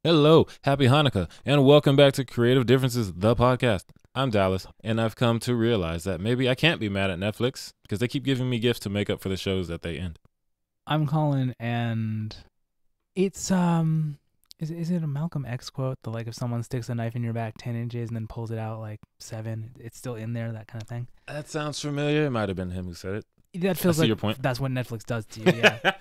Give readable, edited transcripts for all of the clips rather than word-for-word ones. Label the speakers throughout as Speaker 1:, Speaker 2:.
Speaker 1: Hello, happy Hanukkah, and welcome back to Creative Differences, the podcast. I'm Dallas, and I've come to realize that maybe I can't be mad at Netflix because they keep giving me gifts to make up for the shows that they end.
Speaker 2: I'm Colin, and it's is it a Malcolm X quote? The like if someone sticks a knife in your back 10 inches and then pulls it out like 7, it's still in there, that kind of thing.
Speaker 1: That sounds familiar. It might have been him who said it.
Speaker 2: That feels like
Speaker 1: your point.
Speaker 2: That's what Netflix does to you. Yeah.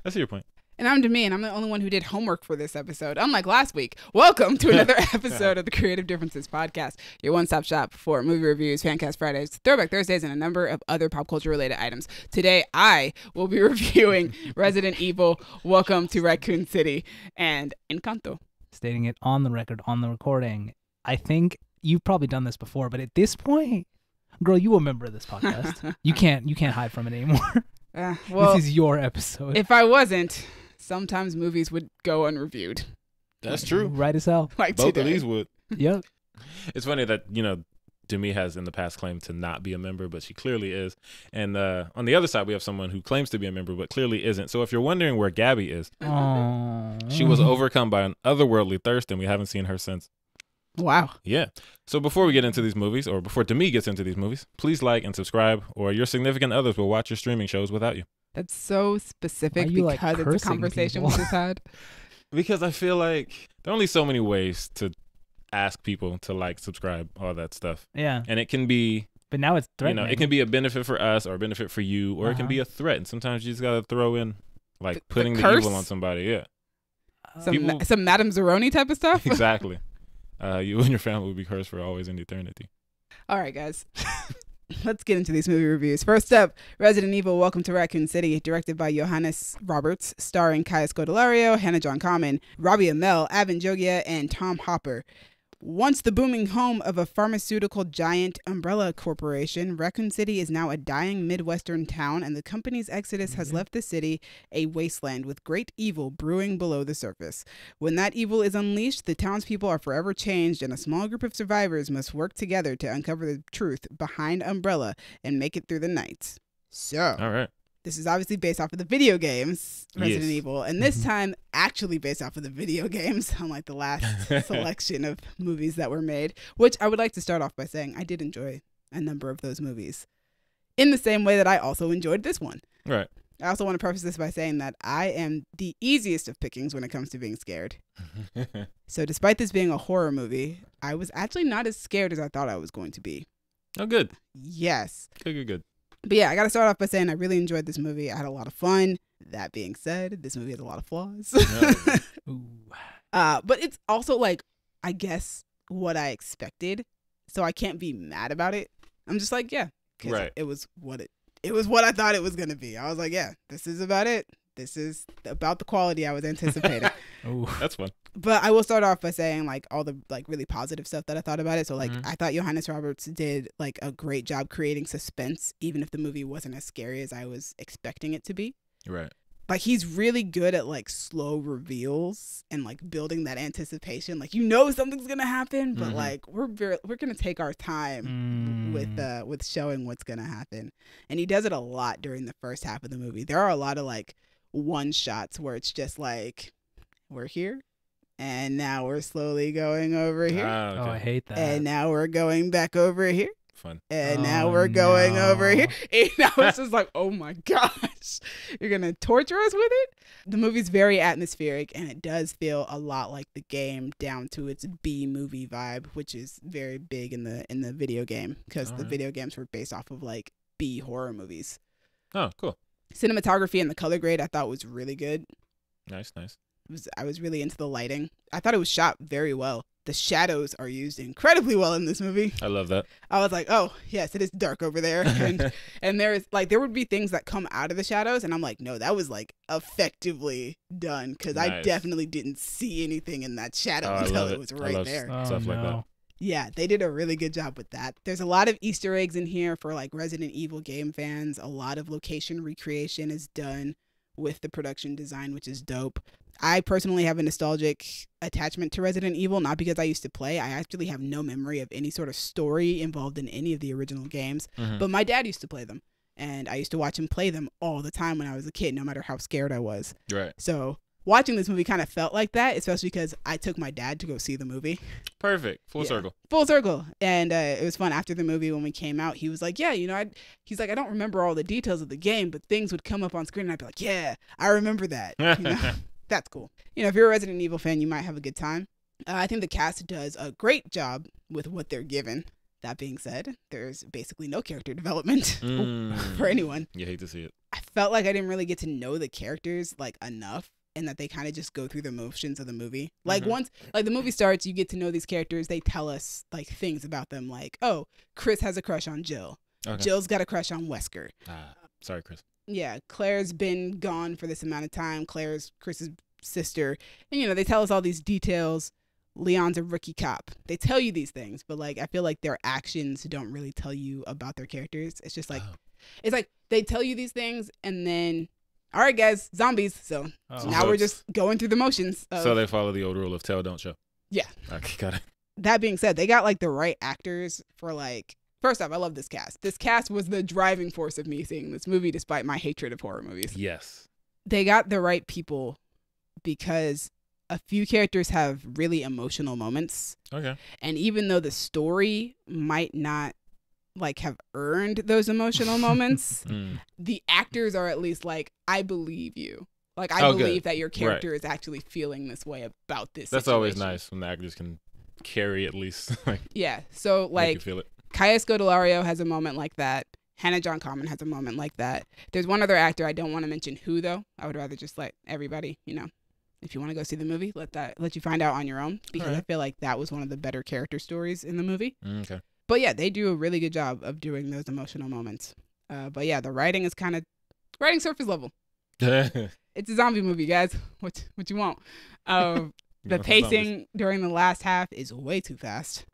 Speaker 1: I see your point.
Speaker 3: And I'm Demi, and I'm the only one who did homework for this episode, unlike last week. Welcome to another episode of the Creative Differences podcast, your one-stop shop for movie reviews, Fancast Fridays, Throwback Thursdays, and a number of other pop culture-related items. Today, I will be reviewing Resident Evil, Welcome to Raccoon City, and Encanto.
Speaker 2: Stating it on the record, on the recording. I think you've probably done this before, but at this point, girl, you a member of this podcast. You can't hide from it anymore.
Speaker 3: Well,
Speaker 2: this is your episode.
Speaker 3: If I wasn't, sometimes movies would go unreviewed.
Speaker 1: That's true.
Speaker 2: Right as hell.
Speaker 3: Like
Speaker 1: Both
Speaker 3: today.
Speaker 1: of these would.
Speaker 2: Yep.
Speaker 1: It's funny that, Demi has in the past claimed to not be a member, but she clearly is. And on the other side, we have someone who claims to be a member, but clearly isn't. So if you're wondering where Gabby is, she was overcome by an otherworldly thirst, and we haven't seen her since.
Speaker 3: Wow.
Speaker 1: Yeah. So before we get into these movies, or before Demi gets into these movies, please like and subscribe, or your significant others will watch your streaming shows without you.
Speaker 3: That's so specific
Speaker 2: Why you,
Speaker 3: because it's a
Speaker 2: cursing
Speaker 3: conversation
Speaker 2: people?
Speaker 3: we just had.
Speaker 1: Because I feel like there are only so many ways to ask people to like, subscribe, all that stuff.
Speaker 2: Yeah.
Speaker 1: And it can be,
Speaker 2: But now it's threatening.
Speaker 1: it can be a benefit for us or a benefit for you, or it can be a threat. And sometimes you just got to throw in, like, putting the
Speaker 3: curse?
Speaker 1: evil on somebody. Yeah.
Speaker 3: Some Madame Zeroni type of stuff.
Speaker 1: Exactly. You and your family will be cursed for always in eternity.
Speaker 3: All right, guys. Let's get into these movie reviews. First up, Resident Evil, Welcome to Raccoon City, directed by Johannes Roberts, starring Kaya Scodelario, Hannah John-Kamen, Robbie Amell, Avin Jogia, and Tom Hopper. Once the booming home of a pharmaceutical giant Umbrella Corporation, Raccoon City is now a dying Midwestern town, and the company's exodus has left the city a wasteland with great evil brewing below the surface. When that evil is unleashed, the townspeople are forever changed, and a small group of survivors must work together to uncover the truth behind Umbrella and make it through the night. So,
Speaker 1: All right.
Speaker 3: this is obviously based off of the video games, Resident
Speaker 1: Yes.
Speaker 3: Evil, and this time actually based off of the video games, unlike the last selection of movies that were made, which I would like to start off by saying I did enjoy a number of those movies in the same way that I also enjoyed this one.
Speaker 1: Right.
Speaker 3: I also want to preface this by saying that I am the easiest of pickings when it comes to being scared. So despite this being a horror movie, I was actually not as scared as I thought I was going to be.
Speaker 1: Oh, good.
Speaker 3: Yes.
Speaker 1: Good.
Speaker 3: But yeah, I got to start off by saying I really enjoyed this movie. I had a lot of fun. That being said, this movie has a lot of flaws.
Speaker 2: Ooh.
Speaker 3: But it's also like, I guess, what I expected. So I can't be mad about it. I'm just like, yeah. 'Cause
Speaker 1: Right.
Speaker 3: it was what I thought it was going to be. I was like, yeah, this is about it. This is about the quality I was anticipating.
Speaker 2: Ooh.
Speaker 1: That's fun.
Speaker 3: But I will start off by saying like all the like really positive stuff that I thought about it. So like I thought Johannes Roberts did like a great job creating suspense, even if the movie wasn't as scary as I was expecting it to be.
Speaker 1: Right.
Speaker 3: Like he's really good at like slow reveals and like building that anticipation. Like something's gonna happen, but like we're gonna take our time with showing what's gonna happen. And he does it a lot during the first half of the movie. There are a lot of like one shots where it's just like we're here. And now we're slowly going over here.
Speaker 1: Okay.
Speaker 2: Oh, I hate that.
Speaker 3: And now we're going back over here.
Speaker 1: Fun.
Speaker 3: And now we're going over here. And now it's just like, oh my gosh, you're going to torture us with it? The movie's very atmospheric, and it does feel a lot like the game down to its B-movie vibe, which is very big in the video game, because the video games were based off of like B horror movies.
Speaker 1: Oh, cool.
Speaker 3: Cinematography and the color grade I thought was really good.
Speaker 1: Nice.
Speaker 3: I was really into the lighting. I thought it was shot very well. The shadows are used incredibly well in this movie.
Speaker 1: I love that.
Speaker 3: I was like, oh, yes, it is dark over there. And there would be things that come out of the shadows. And I'm like, no, that was like effectively done. Because I definitely didn't see anything in that shadow until it was right there.
Speaker 1: Stuff like that.
Speaker 3: Yeah, they did a really good job with that. There's a lot of Easter eggs in here for like Resident Evil game fans. A lot of location recreation is done with the production design, which is dope. I personally have a nostalgic attachment to Resident Evil, not because I used to play. I actually have no memory of any sort of story involved in any of the original games, but my dad used to play them, and I used to watch him play them all the time when I was a kid, no matter how scared I was.
Speaker 1: Right.
Speaker 3: So watching this movie kind of felt like that, especially because I took my dad to go see the movie.
Speaker 1: Perfect. Full circle.
Speaker 3: Full circle. And it was fun. After the movie, when we came out, he was like, yeah, you know, he's like, I don't remember all the details of the game, but things would come up on screen and I'd be like, yeah, I remember that. You know? That's cool. You know, if you're a Resident Evil fan, you might have a good time. I think the cast does a great job with what they're given. That being said, there's basically no character development for anyone.
Speaker 1: You hate to see it.
Speaker 3: I felt like I didn't really get to know the characters like enough, and that they kind of just go through the motions of the movie. Like once like the movie starts, you get to know these characters. They tell us like things about them, like, oh, Chris has a crush on Jill. Okay. Jill's got a crush on Wesker.
Speaker 1: Sorry, Chris.
Speaker 3: Yeah, Claire's been gone for this amount of time. Claire's Chris's sister. And, you know, they tell us all these details. Leon's a rookie cop. They tell you these things, but like I feel like their actions don't really tell you about their characters. It's just like it's like they tell you these things and then, all right, guys, zombies. So now we're just going through the motions.
Speaker 1: So they follow the old rule of tell, don't show.
Speaker 3: Yeah.
Speaker 1: Okay, got it.
Speaker 3: That being said, they got like the right actors for like. First off, I love this cast. This cast was the driving force of me seeing this movie, despite my hatred of horror movies.
Speaker 1: Yes.
Speaker 3: They got the right people because a few characters have really emotional moments.
Speaker 1: Okay.
Speaker 3: And even though the story might not like have earned those emotional moments, the actors are at least like, I believe you. Like I believe that your character is actually feeling this way about this
Speaker 1: That's
Speaker 3: situation.
Speaker 1: always nice when the actors can carry at least like
Speaker 3: yeah. So like
Speaker 1: make you feel it.
Speaker 3: Kaya Scodelario has a moment like that. Hannah John-Kamen has a moment like that. There's one other actor, I don't want to mention who though. I would rather just let everybody, you know, if you want to go see the movie, let you find out on your own, because I feel like that was one of the better character stories in the movie.
Speaker 1: Okay.
Speaker 3: But yeah, they do a really good job of doing those emotional moments. But yeah, the writing is kind of writing surface level. It's a zombie movie, guys. What you want? The pacing during the last half is way too fast.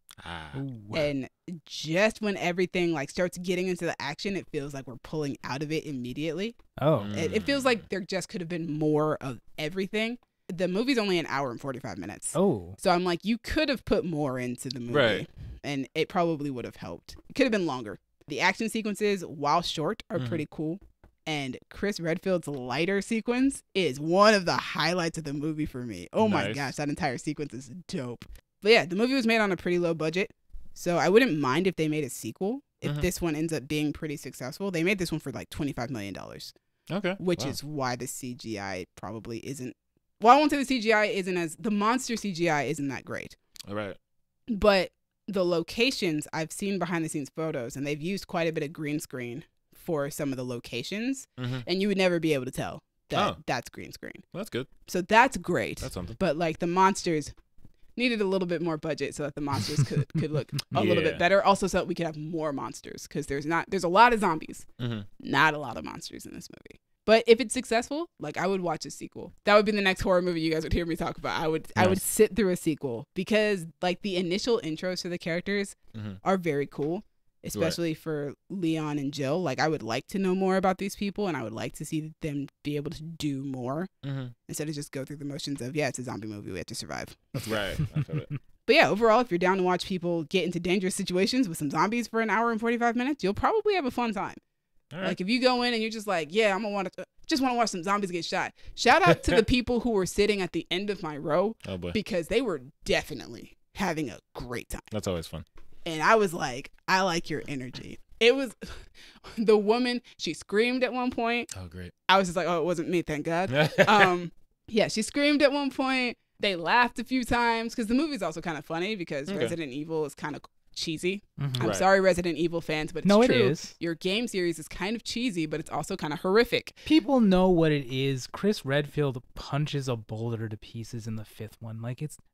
Speaker 3: And just when everything like starts getting into the action, it feels like we're pulling out of it immediately. It feels like there just could have been more of everything. The movie's only an hour and 45 minutes. So I'm like, you could have put more into the movie, and it probably would have helped. It could have been longer. The action sequences, while short, are pretty cool. And Chris Redfield's lighter sequence is one of the highlights of the movie for me. Oh my gosh, that entire sequence is dope. But yeah, the movie was made on a pretty low budget, so I wouldn't mind if they made a sequel if this one ends up being pretty successful. They made this one for like $25 million.
Speaker 1: Okay.
Speaker 3: Which is why the CGI probably isn't. Well, I won't say the CGI isn't as. The monster CGI isn't that great.
Speaker 1: All right.
Speaker 3: But the locations, I've seen behind the scenes photos, and they've used quite a bit of green screen for some of the locations, and you would never be able to tell that that's green screen.
Speaker 1: Well, that's good.
Speaker 3: So that's great.
Speaker 1: That's something.
Speaker 3: But like the monsters needed a little bit more budget so that the monsters could look a little bit better. Also, so that we could have more monsters, because there's a lot of zombies, not a lot of monsters in this movie. But if it's successful, like I would watch a sequel. That would be the next horror movie you guys would hear me talk about. I would sit through a sequel, because like the initial intros to the characters are very cool, especially for Leon and Jill. Like I would like to know more about these people, and I would like to see them be able to do more instead of just go through the motions of, yeah, it's a zombie movie, we have to survive.
Speaker 1: Right. I feel it.
Speaker 3: But yeah, overall, if you're down to watch people get into dangerous situations with some zombies for an hour and 45 minutes, you'll probably have a fun time. Right. Like if you go in and you're just like, yeah, I'm gonna just want to watch some zombies get shot. Shout out to the people who were sitting at the end of my row, because they were definitely having a great time.
Speaker 1: That's always fun. And
Speaker 3: I was like, I like your energy. It was the woman. She screamed at one point.
Speaker 1: Oh, great.
Speaker 3: I was just like, oh, it wasn't me, thank God. Yeah, she screamed at one point. They laughed a few times, because the movie's also kind of funny, because Resident Evil is kind of cheesy. I'm sorry, Resident Evil fans, but it's true. It is. Your game series is kind of cheesy, but it's also kind of horrific.
Speaker 2: People know what it is. Chris Redfield punches a boulder to pieces in the fifth one,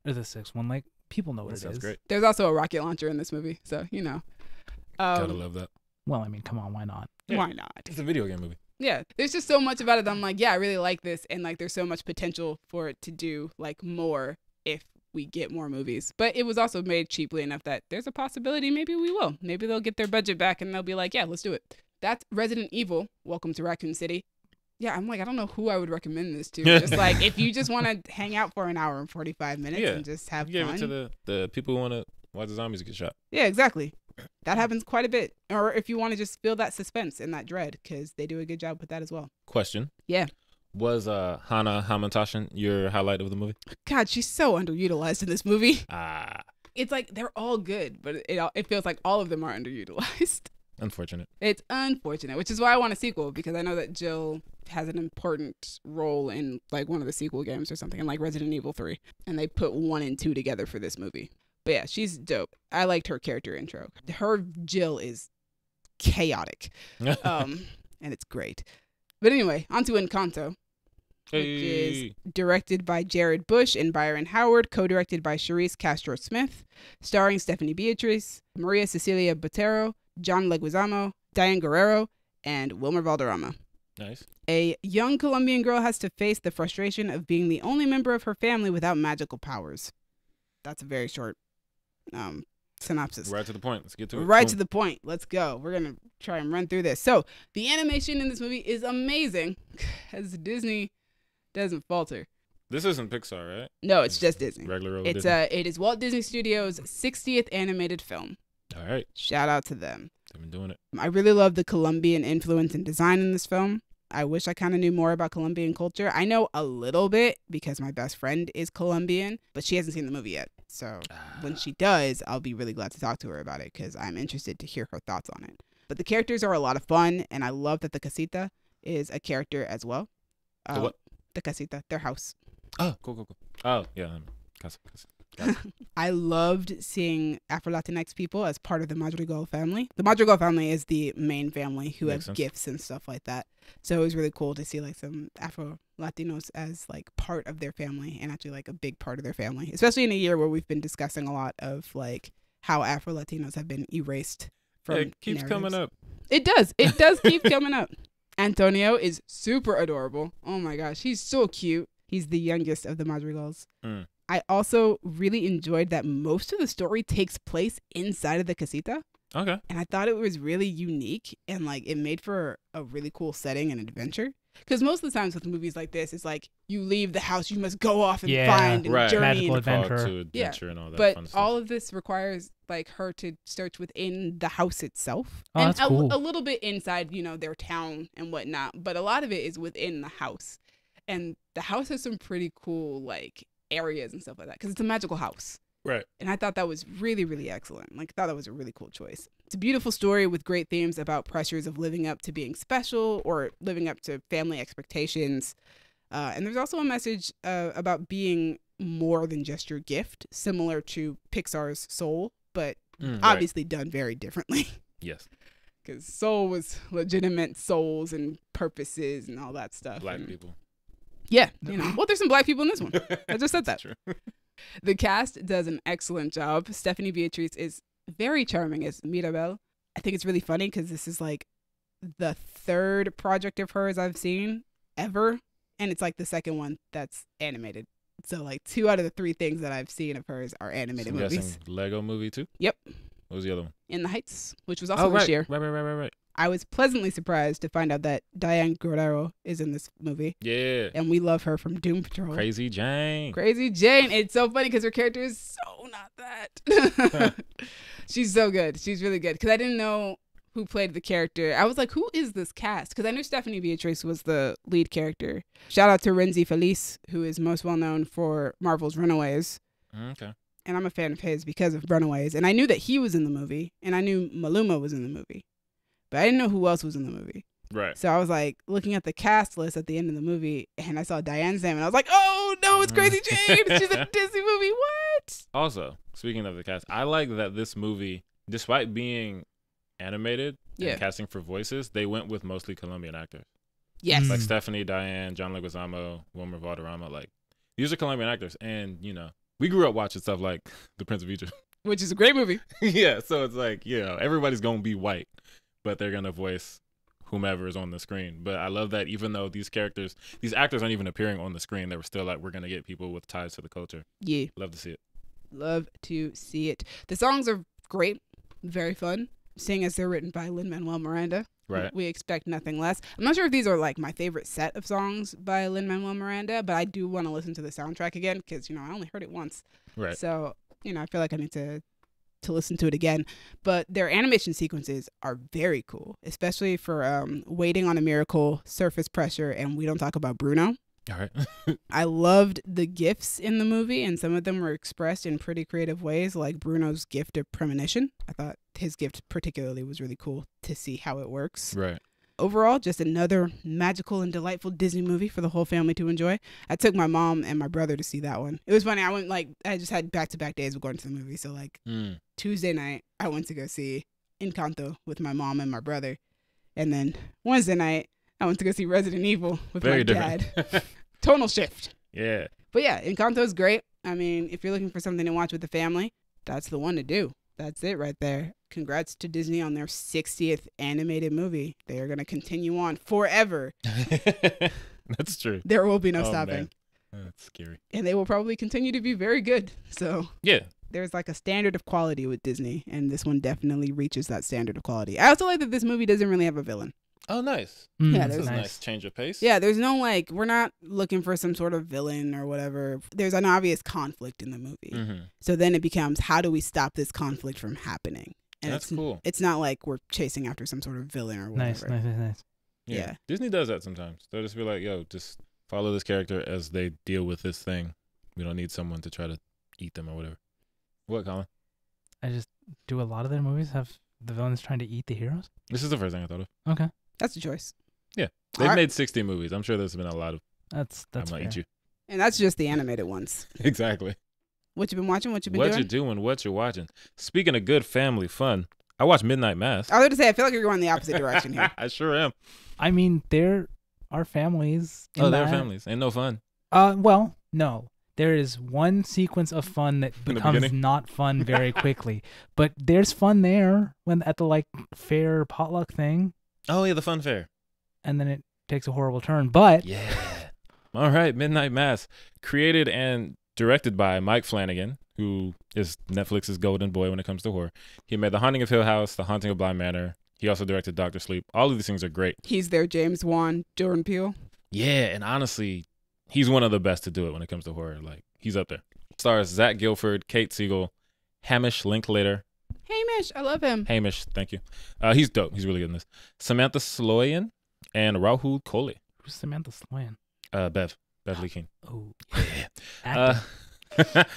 Speaker 2: or the sixth one. Like people know what it is.
Speaker 1: Great.
Speaker 3: There's also a rocket launcher in this movie, so you know.
Speaker 1: Gotta love that.
Speaker 2: Well, I mean, come on, why not?
Speaker 1: Yeah.
Speaker 3: Why not?
Speaker 1: It's a video game movie.
Speaker 3: Yeah, there's just so much about it that I'm like, yeah, I really like this, and like there's so much potential for it to do like more if we get more movies. But it was also made cheaply enough that there's a possibility maybe we will. Maybe they'll get their budget back and they'll be like, yeah, let's do it. That's Resident Evil. Welcome to Raccoon City. Yeah, I'm like, I don't know who I would recommend this to. Just like if you just want to hang out for an hour and 45 minutes and just have fun.
Speaker 1: Give it to the people who want to watch the zombies get shot.
Speaker 3: Yeah, exactly. That happens quite a bit. Or if you want to just feel that suspense and that dread, because they do a good job with that as well.
Speaker 1: Question.
Speaker 3: Yeah.
Speaker 1: Was Hana Hamantashen your highlight of the movie?
Speaker 3: God, she's so underutilized in this movie.
Speaker 1: Ah,
Speaker 3: It's like they're all good, but it feels like all of them are underutilized.
Speaker 1: unfortunate.
Speaker 3: It's unfortunate, which is why I want a sequel, because I know that Jill has an important role in like one of the sequel games or something, in like Resident Evil 3, and they put 1 and 2 together for this movie. But yeah, she's dope. I liked her character intro. Her Jill is chaotic, and it's great. But anyway, on to Encanto, which is directed by Jared Bush and Byron Howard, co-directed by Charisse Castro-Smith, starring Stephanie Beatriz, Maria Cecilia Botero, John Leguizamo, Diane Guerrero, and Wilmer Valderrama.
Speaker 1: Nice.
Speaker 3: A young Colombian girl has to face the frustration of being the only member of her family without magical powers. That's a very short synopsis.
Speaker 1: Right to the point. Let's get to it.
Speaker 3: Right to the point. Let's go. We're going to try and run through this. So, the animation in this movie is amazing, as Disney doesn't falter.
Speaker 1: This isn't Pixar, right?
Speaker 3: No, it's just Disney.
Speaker 1: Regular old
Speaker 3: It's
Speaker 1: Disney.
Speaker 3: it is Walt Disney Studios' 60th animated film.
Speaker 1: All right.
Speaker 3: Shout out to them.
Speaker 1: They've been doing it.
Speaker 3: I really love the Colombian influence and design in this film. I wish I kind of knew more about Colombian culture. I know a little bit because my best friend is Colombian, but she hasn't seen the movie yet. So when she does, I'll be really glad to talk to her about it because I'm interested to hear her thoughts on it. But the characters are a lot of fun, and I love that the casita is a character as well.
Speaker 1: The what?
Speaker 3: The casita, their house.
Speaker 1: Oh, cool. Oh, yeah. Casa.
Speaker 3: I loved seeing Afro-Latinx people as part of the Madrigal family. The Madrigal family is the main family who
Speaker 1: Makes
Speaker 3: have
Speaker 1: sense.
Speaker 3: gifts and stuff like that. So it was really cool to see like some Afro-Latinos as like part of their family and actually like a big part of their family, especially in a year where we've been discussing a lot of like how Afro-Latinos have been erased from
Speaker 1: It keeps coming up.
Speaker 3: It does. It does keep coming up. Antonio is super adorable. Oh my gosh. He's so cute. He's the youngest of the Madrigals.
Speaker 1: Mm.
Speaker 3: I also really enjoyed that most of the story takes place inside of the casita.
Speaker 1: Okay.
Speaker 3: And I thought it was really unique and like it made for a really cool setting and adventure. Because most of the times with movies like this, it's like you leave the house, you must go off and find and
Speaker 1: right.
Speaker 3: journey.
Speaker 2: Magical
Speaker 3: And,
Speaker 2: adventure.
Speaker 1: To adventure and all that
Speaker 3: but
Speaker 1: fun stuff.
Speaker 3: all of this requires like her to search within the house itself.
Speaker 2: Oh,
Speaker 3: and
Speaker 2: that's cool.
Speaker 3: a little bit inside, their town and whatnot. But a lot of it is within the house. And the house has some pretty cool like areas and stuff like that because it's a magical house.
Speaker 1: Right.
Speaker 3: And I thought that was really, really excellent. Like, I thought that was a really cool choice. It's a beautiful story with great themes about pressures of living up to being special or living up to family expectations. And there's also a message about being more than just your gift, similar to Pixar's Soul, but obviously done very differently.
Speaker 1: Yes.
Speaker 3: Because Soul was legitimate souls and purposes and all that stuff.
Speaker 1: Black
Speaker 3: and,
Speaker 1: people.
Speaker 3: Yeah. Well, there's some black people in this one. I just said that.
Speaker 1: True.
Speaker 3: The cast does an excellent job. Stephanie Beatriz is very charming as Mirabel. I think it's really funny because this is like the third project of hers I've seen ever. And it's like the second one that's animated. So like 2 out of the 3 things that I've seen of hers are animated
Speaker 1: I'm
Speaker 3: movies.
Speaker 1: guessing Lego movie too?
Speaker 3: Yep.
Speaker 1: What was the other one?
Speaker 3: In the Heights, which was also this year.
Speaker 1: Right.
Speaker 3: I was pleasantly surprised to find out that Diane Guerrero is in this movie.
Speaker 1: Yeah.
Speaker 3: And we love her from Doom Patrol.
Speaker 1: Crazy Jane.
Speaker 3: Crazy Jane. It's so funny because her character is so not that. She's so good. She's really good. Because I didn't know who played the character. I was like, who is this cast? Because I knew Stephanie Beatriz was the lead character. Shout out to Renzi Feliz, who is most well known for Marvel's Runaways.
Speaker 1: Okay.
Speaker 3: And I'm a fan of his because of Runaways. And I knew that he was in the movie. And I knew Maluma was in the movie. But I didn't know who else was in the movie.
Speaker 1: Right.
Speaker 3: So I was like looking at the cast list at the end of the movie and I saw Diane's name and I was like, oh no, it's Crazy Jane. She's in a Disney movie. What?
Speaker 1: Also, speaking of the cast, I like that this movie, despite being animated and casting for voices, they went with mostly Colombian actors.
Speaker 3: Yes.
Speaker 1: Like Stephanie, Diane, John Leguizamo, Wilmer Valderrama. Like, these are Colombian actors. And, we grew up watching stuff like The Prince of Egypt.
Speaker 3: Which is a great movie.
Speaker 1: Yeah. So it's like, everybody's going to be white, but they're going to voice whomever is on the screen. But I love that even though these actors aren't even appearing on the screen, they were still like, we're going to get people with ties to the culture.
Speaker 3: Yeah.
Speaker 1: Love to see it.
Speaker 3: Love to see it. The songs are great. Very fun. Seeing as they're written by Lin-Manuel Miranda.
Speaker 1: Right.
Speaker 3: We expect nothing less. I'm not sure if these are like my favorite set of songs by Lin-Manuel Miranda, but I do want to listen to the soundtrack again because, I only heard it once.
Speaker 1: Right.
Speaker 3: So, I feel like I need to to listen to it again. But their animation sequences are very cool, especially for Waiting on a Miracle, Surface Pressure, and We Don't Talk About Bruno.
Speaker 1: All right.
Speaker 3: I loved the gifts in the movie, and some of them were expressed in pretty creative ways, like Bruno's gift of premonition. I thought his gift particularly was really cool to see how it works.
Speaker 1: Right.
Speaker 3: Overall, just another magical and delightful Disney movie for the whole family to enjoy. I took my mom and my brother to see that one. It was funny. I just had back-to-back days of going to the movie. So Tuesday night, I went to go see Encanto with my mom and my brother. And then Wednesday night, I went to go see Resident Evil with my dad. Tonal shift.
Speaker 1: Yeah.
Speaker 3: But yeah, Encanto is great. I mean, if you're looking for something to watch with the family, that's the one to do. That's it right there. Congrats to Disney on their 60th animated movie. They are going to continue on forever.
Speaker 1: That's true.
Speaker 3: There will be no stopping.
Speaker 1: Man. That's scary.
Speaker 3: And they will probably continue to be very good. So
Speaker 1: yeah,
Speaker 3: there's like a standard of quality with Disney, and this one definitely reaches that standard of quality. I also like that this movie doesn't really have a villain.
Speaker 1: Oh, nice.
Speaker 3: Yeah,
Speaker 1: that's a nice change of pace.
Speaker 3: Yeah, there's no we're not looking for some sort of villain or whatever. There's an obvious conflict in the movie.
Speaker 1: Mm-hmm.
Speaker 3: So then it becomes, how do we stop this conflict from happening? And
Speaker 1: that's cool.
Speaker 3: It's not like we're chasing after some sort of villain or whatever.
Speaker 2: Nice.
Speaker 1: Yeah. Disney does that sometimes. They'll just be like, yo, just follow this character as they deal with this thing. We don't need someone to try to eat them or whatever. What, Colin?
Speaker 2: Do a lot of their movies have the villains trying to eat the heroes?
Speaker 1: This is the first thing I thought of.
Speaker 2: Okay.
Speaker 3: That's a choice.
Speaker 1: Yeah. They've made 60 movies. I'm sure there's been a lot of
Speaker 2: that's
Speaker 1: I'm gonna eat you.
Speaker 3: And that's just the animated ones.
Speaker 1: Exactly.
Speaker 3: What you been watching? What you been
Speaker 1: doing?
Speaker 3: doing?
Speaker 1: What you doing? What you watching? Speaking of good family fun, I watched Midnight Mass.
Speaker 3: I was going to say, I feel like you're going the opposite direction here.
Speaker 1: I sure am.
Speaker 2: I mean, there are families.
Speaker 1: There are families. Ain't no fun.
Speaker 2: Well, no. There is one sequence of fun that becomes not fun very quickly. But there's fun there when at the fair potluck thing.
Speaker 1: Oh, yeah, the fun fair.
Speaker 2: And then it takes a horrible turn. But
Speaker 1: yeah. All right, Midnight Mass, created and directed by Mike Flanagan, who is Netflix's golden boy when it comes to horror. He made The Haunting of Hill House, The Haunting of Bly Manor. He also directed Dr. Sleep. All of these things are great.
Speaker 3: He's their James Wan, Jordan Peele.
Speaker 1: Yeah, and honestly, he's one of the best to do it when it comes to horror. He's up there. Stars Zach Gilford, Kate Siegel, Hamish Linklater.
Speaker 3: Hamish, I love him.
Speaker 1: Hamish, thank you. He's dope. He's really good in this. Samantha Sloyan and Rahul Kohli.
Speaker 2: Who's Samantha Sloyan?
Speaker 1: Beverly King.
Speaker 2: Oh,
Speaker 1: yeah.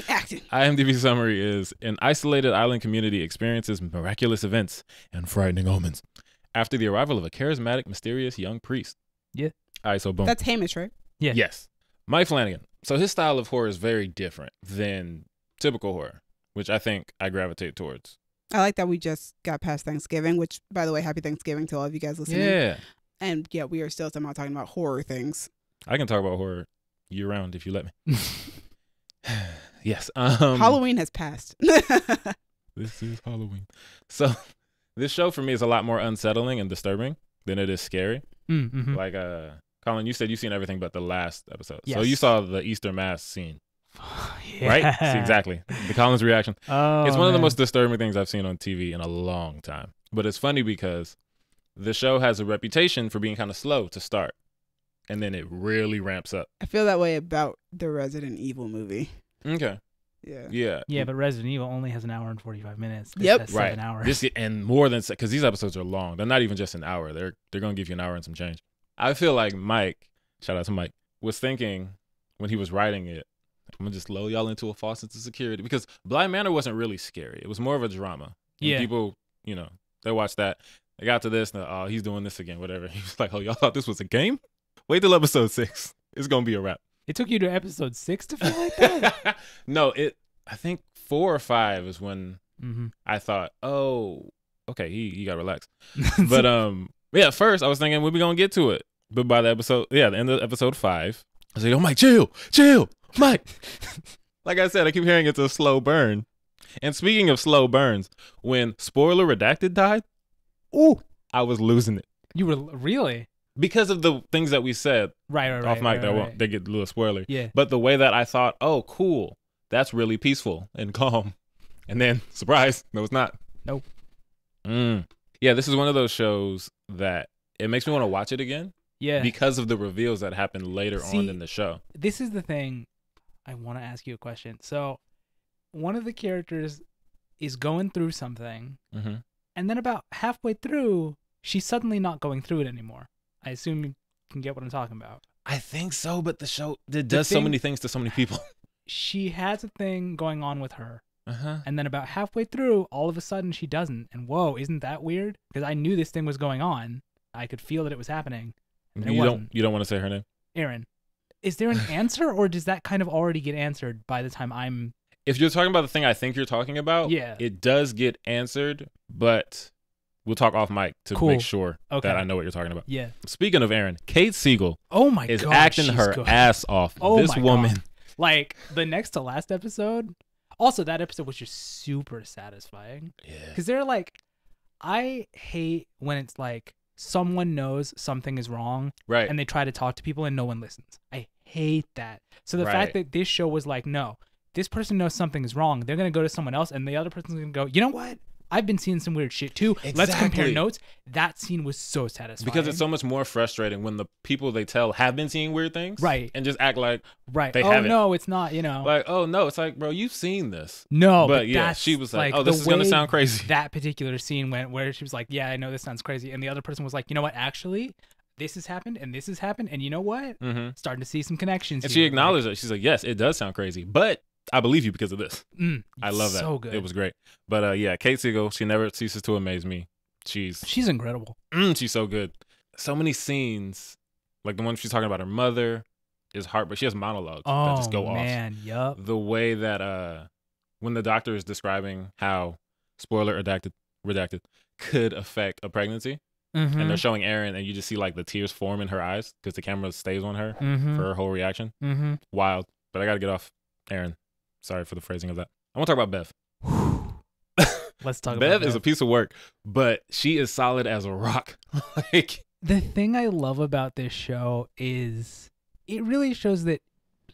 Speaker 3: Acting.
Speaker 1: IMDb summary is: an isolated island community experiences miraculous events and frightening omens after the arrival of a charismatic, mysterious young priest.
Speaker 2: Yeah.
Speaker 1: All right, so boom.
Speaker 3: That's Hamish, right?
Speaker 2: Yeah.
Speaker 1: Yes. Mike Flanagan. So his style of horror is very different than typical horror, which I think I gravitate towards.
Speaker 3: I like that we just got past Thanksgiving, which, by the way, happy Thanksgiving to all of you guys listening.
Speaker 1: Yeah.
Speaker 3: And yeah, we are still somehow talking about horror things.
Speaker 1: I can talk about horror year round if you let me. Yes.
Speaker 3: Halloween has passed.
Speaker 1: This is Halloween. So this show for me is a lot more unsettling and disturbing than it is scary.
Speaker 2: Mm-hmm.
Speaker 1: Colin, you said you've seen everything but the last episode.
Speaker 2: Yes.
Speaker 1: So you saw the Easter Mass scene.
Speaker 2: Yeah.
Speaker 1: Right? See, exactly. The Colin's reaction.
Speaker 2: Oh,
Speaker 1: it's one of the most disturbing things I've seen on TV in a long time. But it's funny because the show has a reputation for being kind of slow to start. And then it really ramps up.
Speaker 3: I feel that way about the Resident Evil movie.
Speaker 1: Okay.
Speaker 3: Yeah.
Speaker 2: Yeah, but Resident Evil only has an hour and 45 minutes. This
Speaker 3: Yep.
Speaker 2: has
Speaker 1: Right.
Speaker 2: 7 hours.
Speaker 1: This, and more than, because these episodes are long. They're not even just an hour. They're going to give you an hour and some change. I feel like Mike, shout out to Mike, was thinking when he was writing it, I'm going to just lull y'all into a false sense of security. Because Bly Manor wasn't really scary. It was more of a drama. And
Speaker 2: Yeah.
Speaker 1: people, they watched that. They got to this, and oh, he's doing this again, whatever. He was like, oh, y'all thought this was a game? Wait till episode 6. It's going to be a wrap.
Speaker 2: It took you to episode 6 to feel like that?
Speaker 1: No, I think 4 or 5 is when
Speaker 2: Mm-hmm.
Speaker 1: I thought, oh, okay, he got relaxed. But yeah, at first I was thinking we gonna get to it. But by the end of episode 5, I was like, oh, Mike, chill, Mike. Like I said, I keep hearing it's a slow burn. And speaking of slow burns, when Spoiler Redacted died, ooh, I was losing it.
Speaker 2: You were really?
Speaker 1: Because of the things that we said
Speaker 2: Right.
Speaker 1: off mic,
Speaker 2: right.
Speaker 1: they get a little spoiler.
Speaker 2: Yeah.
Speaker 1: But the way that I thought, oh, cool, that's really peaceful and calm. And then, surprise, no, it's not.
Speaker 2: Nope.
Speaker 1: Yeah, this is one of those shows that it makes me want to watch it again.
Speaker 2: Yeah.
Speaker 1: Because of the reveals that happen later on in the show.
Speaker 2: This is the thing. I want to ask you a question. So, one of the characters is going through something,
Speaker 1: Mm-hmm.
Speaker 2: and then about halfway through, she's suddenly not going through it anymore. I assume you can get what I'm talking about.
Speaker 1: I think so, but the show does so many things to so many people.
Speaker 2: She has a thing going on with her.
Speaker 1: Uh-huh.
Speaker 2: And then about halfway through, all of a sudden she doesn't. And whoa, isn't that weird? Because I knew this thing was going on. I could feel that it was happening.
Speaker 1: You don't want to say her name?
Speaker 2: Aaron. Is there an answer, or does that kind of already get answered by the time I'm...
Speaker 1: If you're talking about the thing I think you're talking about,
Speaker 2: Yeah.
Speaker 1: It does get answered, but we'll talk off mic to make sure that I know what you're talking about.
Speaker 2: Yeah.
Speaker 1: Speaking of Aaron, Kate Siegel is
Speaker 2: God,
Speaker 1: acting
Speaker 2: she's
Speaker 1: her
Speaker 2: good.
Speaker 1: ass off.
Speaker 2: Oh
Speaker 1: This
Speaker 2: my
Speaker 1: woman.
Speaker 2: God. Like, the next to last episode, also that episode was just super satisfying.
Speaker 1: Yeah.
Speaker 2: Because they're like, I hate when it's like someone knows something is wrong,
Speaker 1: Right.
Speaker 2: and they try to talk to people and no one listens. I hate that. So the fact that this show was like, no, this person knows something is wrong. They're going to go to someone else, and the other person's going to go, you know what? I've been seeing some weird shit too. Let's compare notes. That scene was so satisfying.
Speaker 1: Because it's so much more frustrating when the people they tell have been seeing weird things.
Speaker 2: Right.
Speaker 1: And just act like
Speaker 2: Oh,
Speaker 1: they haven't.
Speaker 2: no, it's not, you know.
Speaker 1: Like, oh, no. It's like, bro, you've seen this.
Speaker 2: No,
Speaker 1: but yeah, she was like, oh, this is going to sound crazy.
Speaker 2: That particular scene went where she was like, yeah, I know this sounds crazy. And the other person was like, you know what? Actually, this has happened and this has happened. And you know what?
Speaker 1: Mm-hmm.
Speaker 2: Starting to see some connections.
Speaker 1: And
Speaker 2: here.
Speaker 1: she acknowledged it. She's like, yes, it does sound crazy, but I believe you because of this. I love that.
Speaker 2: So good.
Speaker 1: It was great. But yeah, Kate Siegel, she never ceases to amaze me. She's
Speaker 2: incredible.
Speaker 1: She's so good. So many scenes, like the one she's talking about her mother, is heartbreaking. She has monologues that just go off.
Speaker 2: Oh man, yup.
Speaker 1: The way that when the doctor is describing how spoiler redacted could affect a pregnancy,
Speaker 2: Mm-hmm.
Speaker 1: and they're showing Erin, and you just see like the tears form in her eyes because the camera stays on her for her whole reaction.
Speaker 2: Mm-hmm.
Speaker 1: Wild. But I got to get off Erin. Sorry for the phrasing of that. I want to talk about Bev.
Speaker 2: Let's talk about
Speaker 1: Bev is a piece of work, but she is solid as a rock. Like,
Speaker 2: the thing I love about this show is it really shows that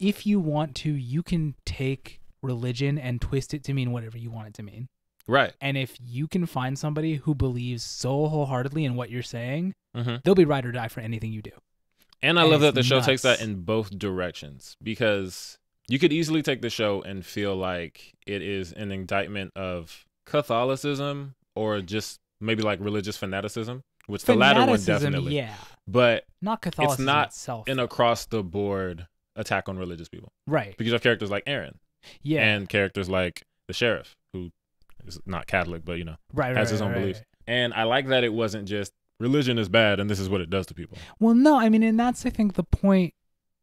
Speaker 2: if you want to, you can take religion and twist it to mean whatever you want it to mean.
Speaker 1: right.
Speaker 2: And if you can find somebody who believes so wholeheartedly in what you're saying,
Speaker 1: Mm-hmm.
Speaker 2: they'll be ride or die for anything you do.
Speaker 1: And I
Speaker 2: And
Speaker 1: love that
Speaker 2: it's
Speaker 1: the show takes that
Speaker 2: nuts.
Speaker 1: in both directions, because you could easily take the show and feel like it is an indictment of Catholicism or just maybe like religious fanaticism, which the latter one definitely.
Speaker 2: Yeah.
Speaker 1: But
Speaker 2: Not Catholicism
Speaker 1: it's not
Speaker 2: itself.
Speaker 1: an across the board attack on religious people,
Speaker 2: right.
Speaker 1: because you have characters like Aaron
Speaker 2: Yeah.
Speaker 1: and characters like the sheriff, who is not Catholic, but
Speaker 2: right,
Speaker 1: has his own beliefs. And I like that it wasn't just religion is bad and this is what it does to people.
Speaker 2: Well, no, I mean, and that's, I think, the point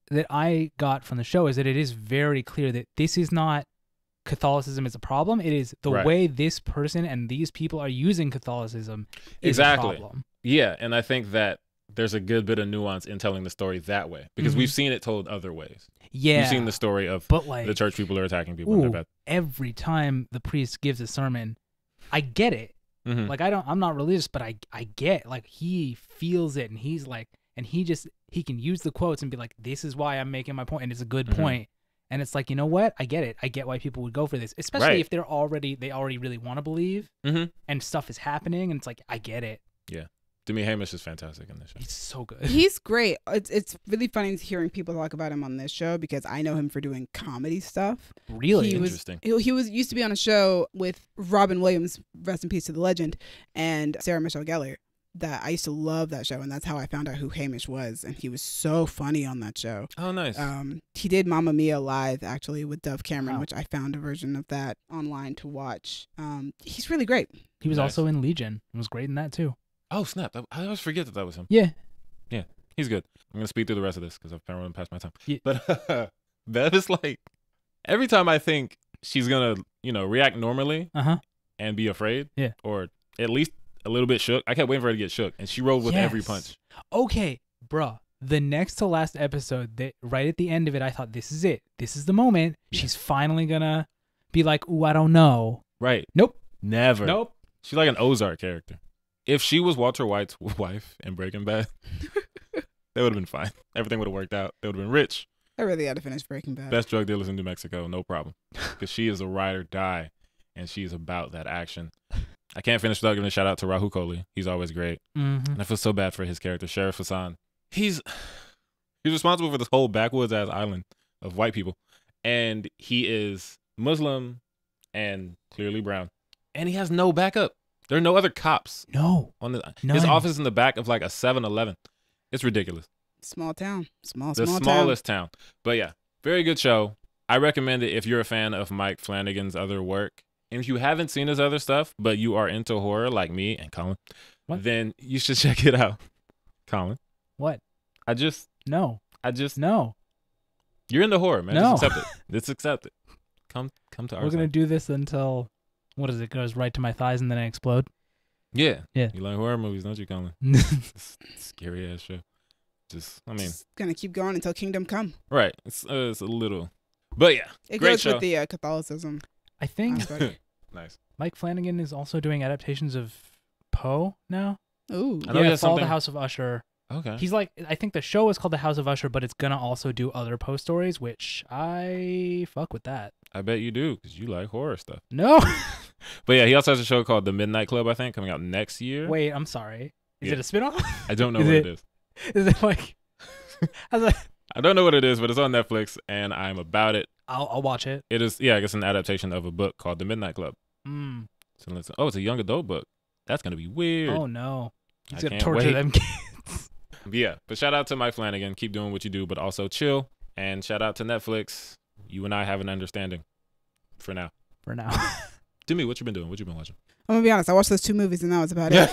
Speaker 2: that I got from the show is that it is very clear that this is not Catholicism is a problem. It is the
Speaker 1: Right.
Speaker 2: way this person and these people are using Catholicism is
Speaker 1: Exactly.
Speaker 2: a problem.
Speaker 1: Yeah, and I think that there's a good bit of nuance in telling the story that way, because
Speaker 2: Mhm.
Speaker 1: we've seen it told other ways.
Speaker 2: Yeah.
Speaker 1: We've seen the story of
Speaker 2: but like
Speaker 1: the church people are attacking people. And
Speaker 2: ooh,
Speaker 1: they're bad.
Speaker 2: every time the priest gives a sermon, I get it.
Speaker 1: Mhm.
Speaker 2: Like I'm not religious, but I get, like, he feels it, and he's like, and he can use the quotes and be like, this is why I'm making my point, and it's a good
Speaker 1: Mhm.
Speaker 2: point. And it's like, you know what? I get it. I get why people would go for this, especially
Speaker 1: Right.
Speaker 2: if they already really want to believe,
Speaker 1: Mhm.
Speaker 2: and stuff is happening, and it's like, I get it.
Speaker 1: Demi Hamish is fantastic in this show.
Speaker 2: He's so good.
Speaker 3: He's great. It's really funny hearing people talk about him on this show because I know him for doing comedy stuff.
Speaker 2: Really
Speaker 3: He
Speaker 1: Interesting.
Speaker 3: was used to be on a show with Robin Williams, rest in peace to the legend, and Sarah Michelle Gellar. That I used to love that show, and that's how I found out who Hamish was, and he was so funny on that show.
Speaker 1: Oh, nice.
Speaker 3: He did Mamma Mia live actually with Dove Cameron,
Speaker 2: Wow.
Speaker 3: which I found a version of that online to watch. He's really great.
Speaker 2: He was
Speaker 1: Nice.
Speaker 2: also in Legion. He was great in that too.
Speaker 1: Oh, snap. I always forget that was him.
Speaker 2: Yeah.
Speaker 1: He's good. I'm going to speed through the rest of this because I've been running past my time.
Speaker 2: Yeah.
Speaker 1: But Bev is like, every time I think she's going to, react normally
Speaker 2: Uh-huh.
Speaker 1: and be afraid,
Speaker 2: Yeah.
Speaker 1: or at least a little bit shook, I kept waiting for her to get shook, and she rolled with every
Speaker 2: Yes.
Speaker 1: punch.
Speaker 2: Okay, bruh. The next to last episode, right at the end of it, I thought, this is it. This is the moment.
Speaker 1: Yeah.
Speaker 2: She's finally gonna be like, ooh, I don't know.
Speaker 1: Right.
Speaker 2: Nope.
Speaker 1: Never.
Speaker 2: Nope.
Speaker 1: She's like an Ozark character. If she was Walter White's wife in Breaking Bad, they would have been fine. Everything would have worked out. They would have been rich.
Speaker 3: I really had to finish Breaking Bad.
Speaker 1: Best drug dealers in New Mexico, no problem. Because she is a ride or die, and she's about that action. I can't finish without giving a shout out to Rahul Kohli. He's always great.
Speaker 2: Mm-hmm.
Speaker 1: And I feel so bad for his character, Sheriff Hassan. He's responsible for this whole backwoods ass island of white people. And he is Muslim and clearly brown. And he has no backup. There are no other cops.
Speaker 2: No.
Speaker 1: On his
Speaker 2: None.
Speaker 1: office is in the back of like a 7-Eleven. It's ridiculous.
Speaker 3: Small town. Small
Speaker 1: Smallest town. But yeah, very good show. I recommend it if you're a fan of Mike Flanagan's other work. And if you haven't seen his other stuff, but you are into horror like me and Colin, then you should check it out. Colin.
Speaker 2: What?
Speaker 1: No.
Speaker 2: No.
Speaker 1: You're into horror, man.
Speaker 2: No.
Speaker 1: Just accept it. Just accept it. Come to our
Speaker 2: We're gonna
Speaker 1: side.
Speaker 2: do this until what is it? Goes right to my thighs and then I explode.
Speaker 1: Yeah.
Speaker 2: Yeah.
Speaker 1: You like horror movies, don't you, Colin? Scary ass show.
Speaker 3: Just gonna keep going until Kingdom Come.
Speaker 1: Right. It's a little, but yeah,
Speaker 3: It
Speaker 1: great
Speaker 3: goes
Speaker 1: show.
Speaker 3: with the Catholicism.
Speaker 2: I think
Speaker 3: aspect.
Speaker 1: Nice.
Speaker 2: Mike Flanagan is also doing adaptations of Poe now.
Speaker 3: Ooh.
Speaker 1: I know he has
Speaker 2: Fall the
Speaker 1: something-
Speaker 2: House of Usher.
Speaker 1: Okay.
Speaker 2: He's like, I think the show is called The House of Usher, but it's gonna also do other Poe stories, which I fuck with that.
Speaker 1: I bet you do because you like horror stuff.
Speaker 2: No.
Speaker 1: But yeah, he also has a show called The Midnight Club, I think, coming out next year.
Speaker 2: Wait, I'm sorry. Is
Speaker 1: Yeah.
Speaker 2: it a spinoff?
Speaker 1: I don't know
Speaker 2: Is
Speaker 1: what
Speaker 2: it-
Speaker 1: it is.
Speaker 2: Is it like?
Speaker 1: I don't know what it is, but it's on Netflix, and I'm about it.
Speaker 2: I'll watch it.
Speaker 1: It is, yeah, I guess an adaptation of a book called The Midnight Club.
Speaker 2: Mm.
Speaker 1: So it's a young adult book. That's gonna be weird.
Speaker 2: Oh no.
Speaker 1: I
Speaker 2: He's gonna
Speaker 1: can't
Speaker 2: torture
Speaker 1: wait.
Speaker 2: them kids.
Speaker 1: But yeah, but shout out to Mike Flanagan. Keep doing what you do, but also chill. And shout out to Netflix. You and I have an understanding for now.
Speaker 2: For now.
Speaker 1: Demi, what you been doing? What you been watching?
Speaker 3: I'm gonna be honest. I watched those 2 movies and that was about it.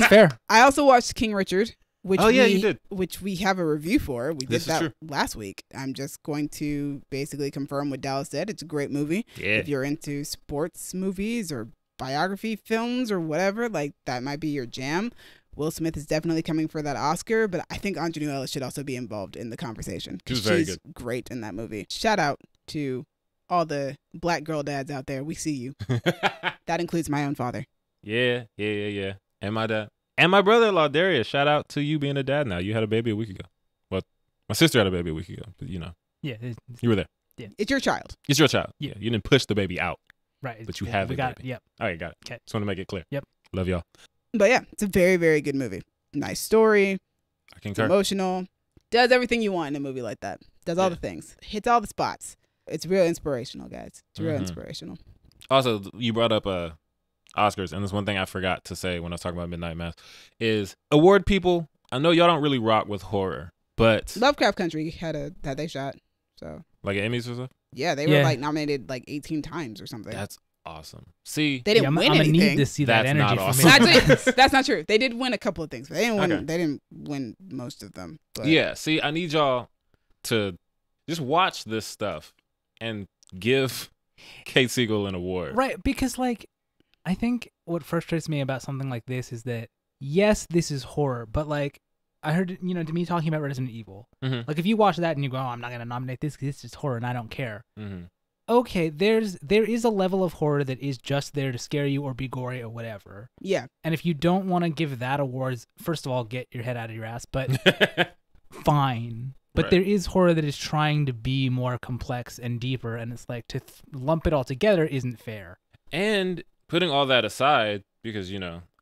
Speaker 2: Fair.
Speaker 3: I also watched King Richard, which
Speaker 1: you did.
Speaker 3: which we have a review for. We did
Speaker 1: This is
Speaker 3: that
Speaker 1: true.
Speaker 3: last week. I'm just going to basically confirm what Dallas said. It's a great movie.
Speaker 1: Yeah.
Speaker 3: If you're into sports movies or biography films or whatever, like that might be your jam. Will Smith is definitely coming for that Oscar, but I think Aunjanue Ellis should also be involved in the conversation.
Speaker 1: She was very
Speaker 3: She's
Speaker 1: good.
Speaker 3: great in that movie. Shout out to all the black girl dads out there. We see you. That includes my own father.
Speaker 1: Yeah. And my dad. And my brother-in-law, Darius. Shout out to you being a dad now. You had a baby a week ago. Well, my sister had a baby a week ago, but you know,
Speaker 2: Yeah.
Speaker 1: you were there.
Speaker 3: It's your child.
Speaker 1: It's your child.
Speaker 2: Yeah.
Speaker 1: You didn't push the baby out,
Speaker 2: Right.
Speaker 1: but you have
Speaker 2: We
Speaker 1: a
Speaker 2: got
Speaker 1: baby.
Speaker 2: it. Yep.
Speaker 1: All right, got it.
Speaker 2: 'Kay.
Speaker 1: Just want to make it clear.
Speaker 2: Yep.
Speaker 1: Love y'all.
Speaker 3: But yeah, it's a very, very good movie. Nice story.
Speaker 1: I
Speaker 3: It's
Speaker 1: concur.
Speaker 3: emotional. Does everything you want in a movie like that. Does all
Speaker 1: Yeah.
Speaker 3: the things. Hits all the spots. It's real inspirational, guys. It's real
Speaker 1: Mhm.
Speaker 3: inspirational.
Speaker 1: Also, you brought up Oscars, and there's one thing I forgot to say when I was talking about Midnight Mass is award people. I know y'all don't really rock with horror, but
Speaker 3: Lovecraft Country had they shot. So
Speaker 1: like Emmys or stuff,
Speaker 3: yeah, they were
Speaker 2: Yeah.
Speaker 3: like nominated like 18 times or something.
Speaker 1: that's awesome. See,
Speaker 3: They didn't
Speaker 2: I'm
Speaker 3: win
Speaker 2: gonna need
Speaker 3: anything.
Speaker 2: to see that
Speaker 1: That's
Speaker 2: energy
Speaker 1: not
Speaker 2: from
Speaker 1: awesome.
Speaker 2: me.
Speaker 3: That's not true. They did win a couple of things, but they didn't win.
Speaker 1: Okay.
Speaker 3: They didn't win most of them. But
Speaker 1: yeah. See, I need y'all to just watch this stuff and give Kate Siegel an award.
Speaker 2: Right, because like I think what frustrates me about something like this is that yes, this is horror, but like I heard Demi talking about Resident Evil.
Speaker 1: Mm-hmm.
Speaker 2: Like if you watch that and you go, "Oh, I'm not gonna nominate this because it's just horror and I don't care."
Speaker 1: Mm-hmm.
Speaker 2: Okay, there is a level of horror that is just there to scare you or be gory or whatever.
Speaker 3: yeah,
Speaker 2: And if you don't want to give that awards, first of all, get your head out of your ass. But fine. But
Speaker 1: Right.
Speaker 2: there is horror that is trying to be more complex and deeper, and it's like to lump it all together isn't fair.
Speaker 1: And putting all that aside, because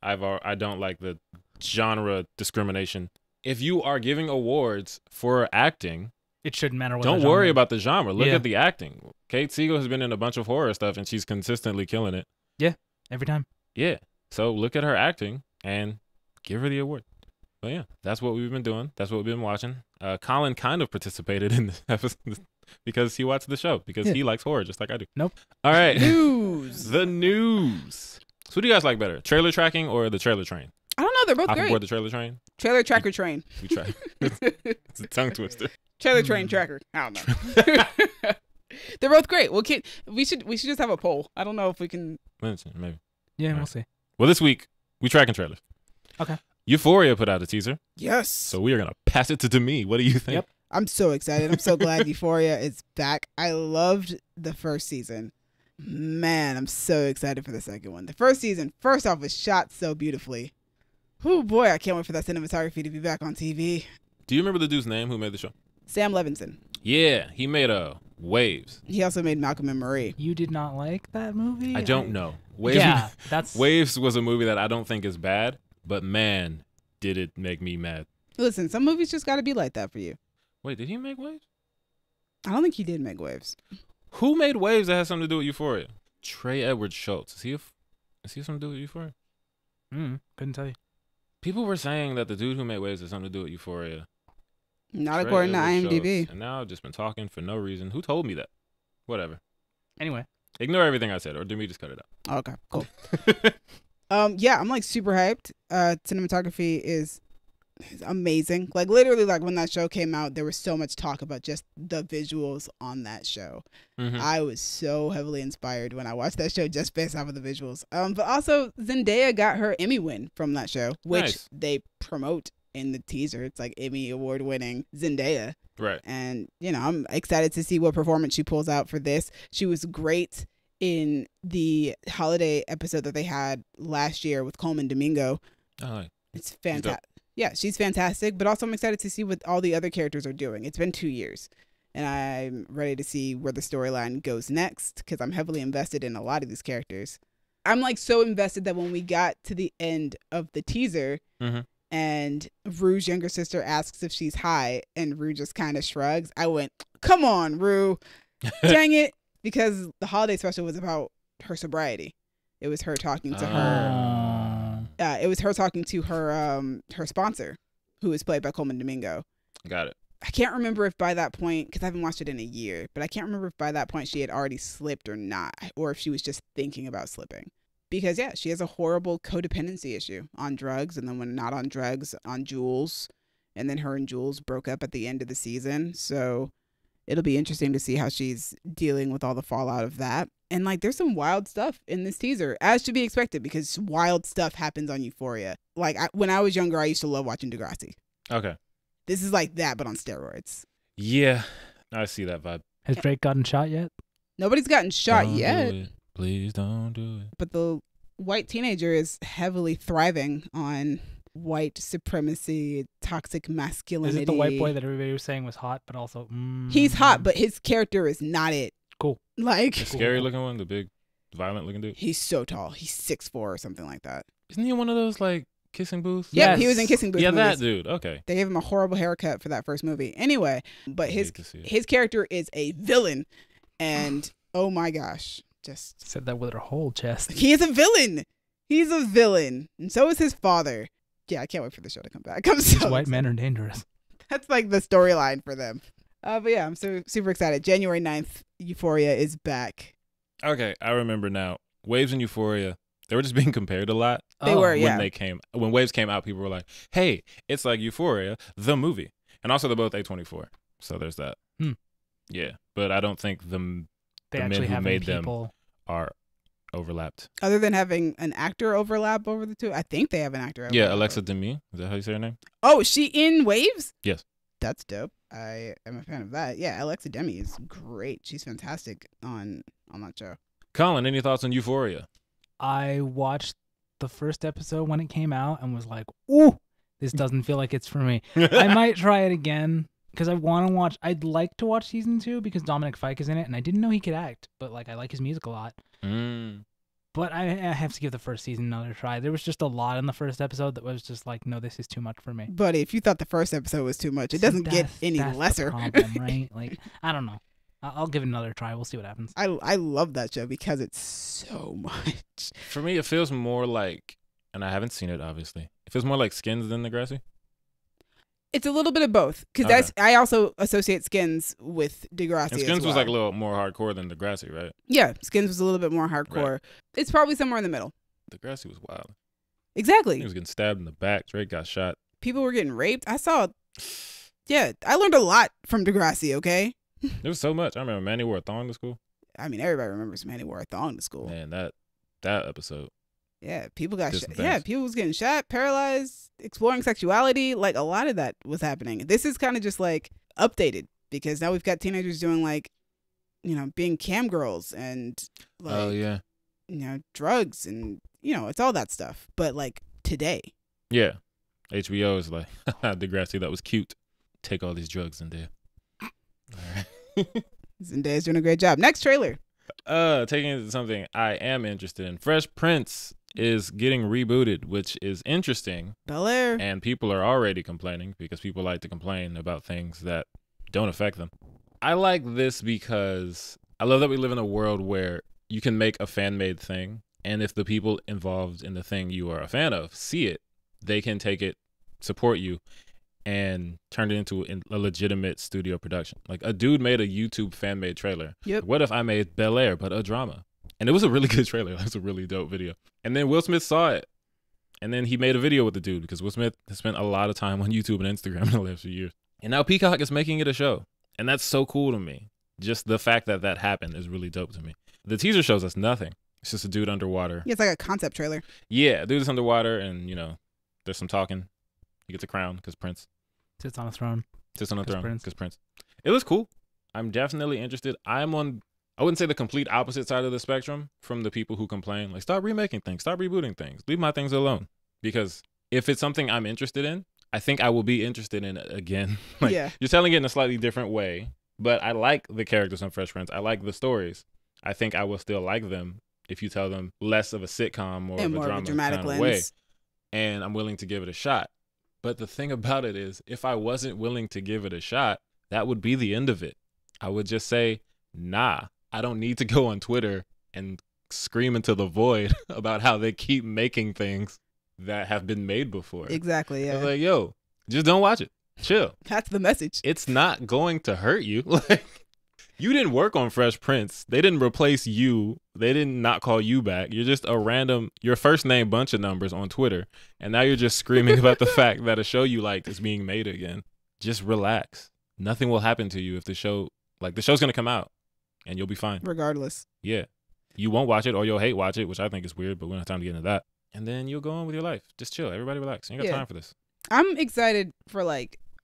Speaker 1: I don't like the genre discrimination. If you are giving awards for acting,
Speaker 2: It shouldn't matter what.
Speaker 1: don't
Speaker 2: the
Speaker 1: worry
Speaker 2: genre
Speaker 1: about the genre. Look
Speaker 2: Yeah.
Speaker 1: at the acting. Kate Siegel has been in a bunch of horror stuff, and she's consistently killing it.
Speaker 2: is. Every time.
Speaker 1: Yeah. So look at her acting and give her the award. But yeah, that's what we've been doing. That's what we've been watching. Colin kind of participated in this episode because he watched the show because
Speaker 2: Yeah.
Speaker 1: he likes horror just like I do.
Speaker 2: Nope.
Speaker 1: All right.
Speaker 3: news.
Speaker 1: The news. So who do you guys like better, trailer tracking or the trailer train?
Speaker 3: I don't know. They're both
Speaker 1: Hop
Speaker 3: great.
Speaker 1: aboard the trailer train.
Speaker 3: Trailer tracker train.
Speaker 1: We try. It's a tongue twister.
Speaker 3: Trailer train tracker. I don't know. They're both great. We should just have a poll. I don't know if we can.
Speaker 1: Maybe.
Speaker 2: Yeah,
Speaker 1: All
Speaker 2: we'll
Speaker 1: right.
Speaker 2: see.
Speaker 1: Well, this week we tracking trailers.
Speaker 2: Okay.
Speaker 1: Euphoria put out a teaser,
Speaker 3: Yes.
Speaker 1: so we are gonna pass it to Demi. What do you think?
Speaker 2: Yep.
Speaker 3: I'm so excited. I'm so glad Euphoria is back. I loved the first season. Man, I'm so excited for the second one. The first season, first off, was shot so beautifully. Oh boy, I can't wait for that cinematography to be back on TV.
Speaker 1: Do you remember the dude's name who made the show?
Speaker 3: Sam Levinson.
Speaker 1: Yeah, he made Waves.
Speaker 3: He also made Malcolm and Marie.
Speaker 2: You did not like that movie?
Speaker 1: I don't know. Waves.
Speaker 2: Yeah, that's
Speaker 1: Waves was a movie that I don't think is bad, but man, did it make me mad.
Speaker 3: Listen, some movies just got to be like that for you.
Speaker 1: Wait, did he make Waves?
Speaker 3: I don't think he did make Waves.
Speaker 1: Who made Waves that has something to do with Euphoria? Trey Edward Schultz. Is he Is he something to do with Euphoria?
Speaker 2: Couldn't tell you.
Speaker 1: People were saying that the dude who made Waves has something to do with Euphoria.
Speaker 3: Not according to IMDb.
Speaker 1: And now I've just been talking for no reason. Who told me that? Whatever.
Speaker 2: Anyway.
Speaker 1: Ignore everything I said, or Demi just cut it out.
Speaker 3: Okay, cool. Yeah, I'm like super hyped. Cinematography is amazing. Like literally, like when that show came out, there was so much talk about just the visuals on that show. I was so heavily inspired when I watched that show just based off of the visuals. But also Zendaya got her Emmy win from that show, which they promote in the teaser. It's like Emmy award winning Zendaya.
Speaker 1: Right.
Speaker 3: And, you know, I'm excited to see what performance she pulls out for this. She was great in the holiday episode that they had last year with Coleman Domingo.
Speaker 1: Oh,
Speaker 3: it's fantastic. Yeah, she's fantastic. But also I'm excited to see what all the other characters are doing. It's been 2 years. And I'm ready to see where the storyline goes next because I'm heavily invested in a lot of these characters. I'm like so invested that when we got to the end of the teaser and Rue's younger sister asks if she's high and Rue just kind of shrugs, I went, come on, Rue. Dang it. Because the holiday special was about her sobriety. It was her talking to her. It was her talking to her sponsor, who is played by Coleman Domingo.
Speaker 1: Got it.
Speaker 3: I can't remember if by that point, because I haven't watched it in a year, but I can't remember if by that point she had already slipped or not, or if she was just thinking about slipping. Because, yeah, she has a horrible codependency issue on drugs, and then when not on drugs, on Jules. And then her and Jules broke up at the end of the season. So it'll be interesting to see how she's dealing with all the fallout of that. And, like, there's some wild stuff in this teaser, as to be expected, because wild stuff happens on Euphoria. Like, when I was younger, I used to love watching Degrassi.
Speaker 1: Okay.
Speaker 3: This is like that, but on steroids.
Speaker 1: Yeah, I see that vibe.
Speaker 2: Has Drake gotten shot yet?
Speaker 3: Nobody's gotten shot yet.
Speaker 1: Please don't do it.
Speaker 3: But the white teenager is heavily thriving on white supremacy, toxic masculinity.
Speaker 2: Is it the white boy that everybody was saying was hot, but also...
Speaker 3: He's hot, but his character is not it.
Speaker 2: Cool.
Speaker 3: Like...
Speaker 1: The scary looking one, the big, violent looking dude?
Speaker 3: He's so tall. He's 6'4" or something like that.
Speaker 1: Isn't he one of those, like, Kissing Booth?
Speaker 3: Yeah, he was in Kissing Booth
Speaker 1: Yeah,
Speaker 3: movies.
Speaker 1: that dude. Okay.
Speaker 3: They gave him a horrible haircut for that first movie. Anyway, but his character is a villain. And, oh my gosh. Just...
Speaker 2: Said that with her whole chest.
Speaker 3: He is a villain. He's a villain. And so is his father. Yeah, I can't wait for the show to come back. I'm so
Speaker 2: white men are dangerous.
Speaker 3: That's like the storyline for them. But yeah, I'm so super excited. January 9th, Euphoria is back.
Speaker 1: Okay, I remember now. Waves and Euphoria, they were just being compared a lot.
Speaker 3: They were, yeah.
Speaker 1: When Waves came out, people were like, hey, it's like Euphoria, the movie. And also they're both A24. So there's that. Yeah, but I don't think the men who made them are overlapped.
Speaker 3: Other than having an actor overlap over the two, I think they have an actor overlap.
Speaker 1: Yeah, Alexa Demi. Is that how you say her name?
Speaker 3: Oh, is she in Waves?
Speaker 1: Yes.
Speaker 3: That's dope. I am a fan of that. Yeah, Alexa Demi is great. She's fantastic on that show.
Speaker 1: Colin, any thoughts on Euphoria?
Speaker 2: I watched the first episode when it came out and was like, ooh, this doesn't feel like it's for me. I might try it again because I want to watch. I'd like to watch season 2 because Dominic Fike is in it, and I didn't know he could act, but like I like his music a lot. But I have to give the first season another try. There was just a lot in the first episode that was just like, no, this is too much for me.
Speaker 3: But if you thought the first episode was too much, it doesn't get any lesser.
Speaker 2: That's the problem, right? Like, I don't know. I'll give it another try. We'll see what happens.
Speaker 3: I love that show because it's so much.
Speaker 1: For me, it feels more like, and I haven't seen it, obviously. It feels more like Skins than Degrassi.
Speaker 3: It's a little bit of both because I also associate Skins with Degrassi. And
Speaker 1: Skins was like a little more hardcore than Degrassi, right?
Speaker 3: Yeah, Skins was a little bit more hardcore. Right. It's probably somewhere in the middle.
Speaker 1: Degrassi was wild.
Speaker 3: Exactly.
Speaker 1: He was getting stabbed in the back. Drake got shot.
Speaker 3: People were getting raped. I saw. Yeah, I learned a lot from Degrassi. Okay.
Speaker 1: There was so much. I remember Manny wore a thong to school.
Speaker 3: I mean, everybody remembers Manny wore a thong to school.
Speaker 1: Man, that episode.
Speaker 3: Yeah, people got shot. Yeah, people was getting shot, paralyzed, exploring sexuality. Like, a lot of that was happening. This is kind of just, like, updated. Because now we've got teenagers doing, like, you know, being cam girls and, like,
Speaker 1: oh, yeah.
Speaker 3: You know, drugs and, you know, it's all that stuff. But, like, today.
Speaker 1: Yeah. HBO is like, Degrassi, that was cute. Take all these drugs in there. All right.
Speaker 3: Zendaya's doing a great job. Next trailer.
Speaker 1: Taking it to something I am interested in. Fresh Prince is getting rebooted, which is interesting.
Speaker 3: Bel-Air.
Speaker 1: And people are already complaining because people like to complain about things that don't affect them. I like this because I love that we live in a world where you can make a fan-made thing And if the people involved in the thing you are a fan of see it, they can take it, support you, and turn it into a legitimate studio production. Like a dude made a YouTube fan-made trailer.
Speaker 3: Yep.
Speaker 1: What if I made Bel-Air, but a drama? And it was a really good trailer. It was a really dope video. And then Will Smith saw it. And then he made a video with the dude because Will Smith has spent a lot of time on YouTube and Instagram in the last few years. And now Peacock is making it a show. And that's so cool to me. Just the fact that that happened is really dope to me. The teaser shows us nothing. It's just a dude underwater.
Speaker 3: Yeah, it's like a concept trailer.
Speaker 1: Yeah, dude is underwater and, there's some talking. He gets a crown because Prince.
Speaker 2: Sits on a throne.
Speaker 1: Sits on a throne because Prince. It was cool. I'm definitely interested. I'm on, I wouldn't say the complete opposite side of the spectrum from the people who complain. Like, stop remaking things. Stop rebooting things. Leave my things alone. Because if it's something I'm interested in, I think I will be interested in it again. You're telling it in a slightly different way. But I like the characters on Fresh Prince. I like the stories. I think I will still like them if you tell them less of a sitcom or
Speaker 3: and
Speaker 1: of a
Speaker 3: more
Speaker 1: drama
Speaker 3: of a dramatic
Speaker 1: kind of
Speaker 3: lens.
Speaker 1: way. And I'm willing to give it a shot. But the thing about it is, if I wasn't willing to give it a shot, that would be the end of it. I would just say, nah, I don't need to go on Twitter and scream into the void about how they keep making things that have been made before.
Speaker 3: Exactly, yeah.
Speaker 1: I was like, yo, just don't watch it. Chill.
Speaker 3: That's the message.
Speaker 1: It's not going to hurt you. Like, you didn't work on Fresh Prince. They didn't replace you. They didn't not call you back. You're just a random, your first name bunch of numbers on Twitter. And now you're just screaming about the fact that a show you liked is being made again. Just relax. Nothing will happen to you if the show's going to come out and you'll be fine.
Speaker 3: Regardless.
Speaker 1: Yeah. You won't watch it or you'll hate watch it, which I think is weird, but we don't have time to get into that. And then you'll go on with your life. Just chill. Everybody relax. You ain't got time for this.
Speaker 3: I'm excited for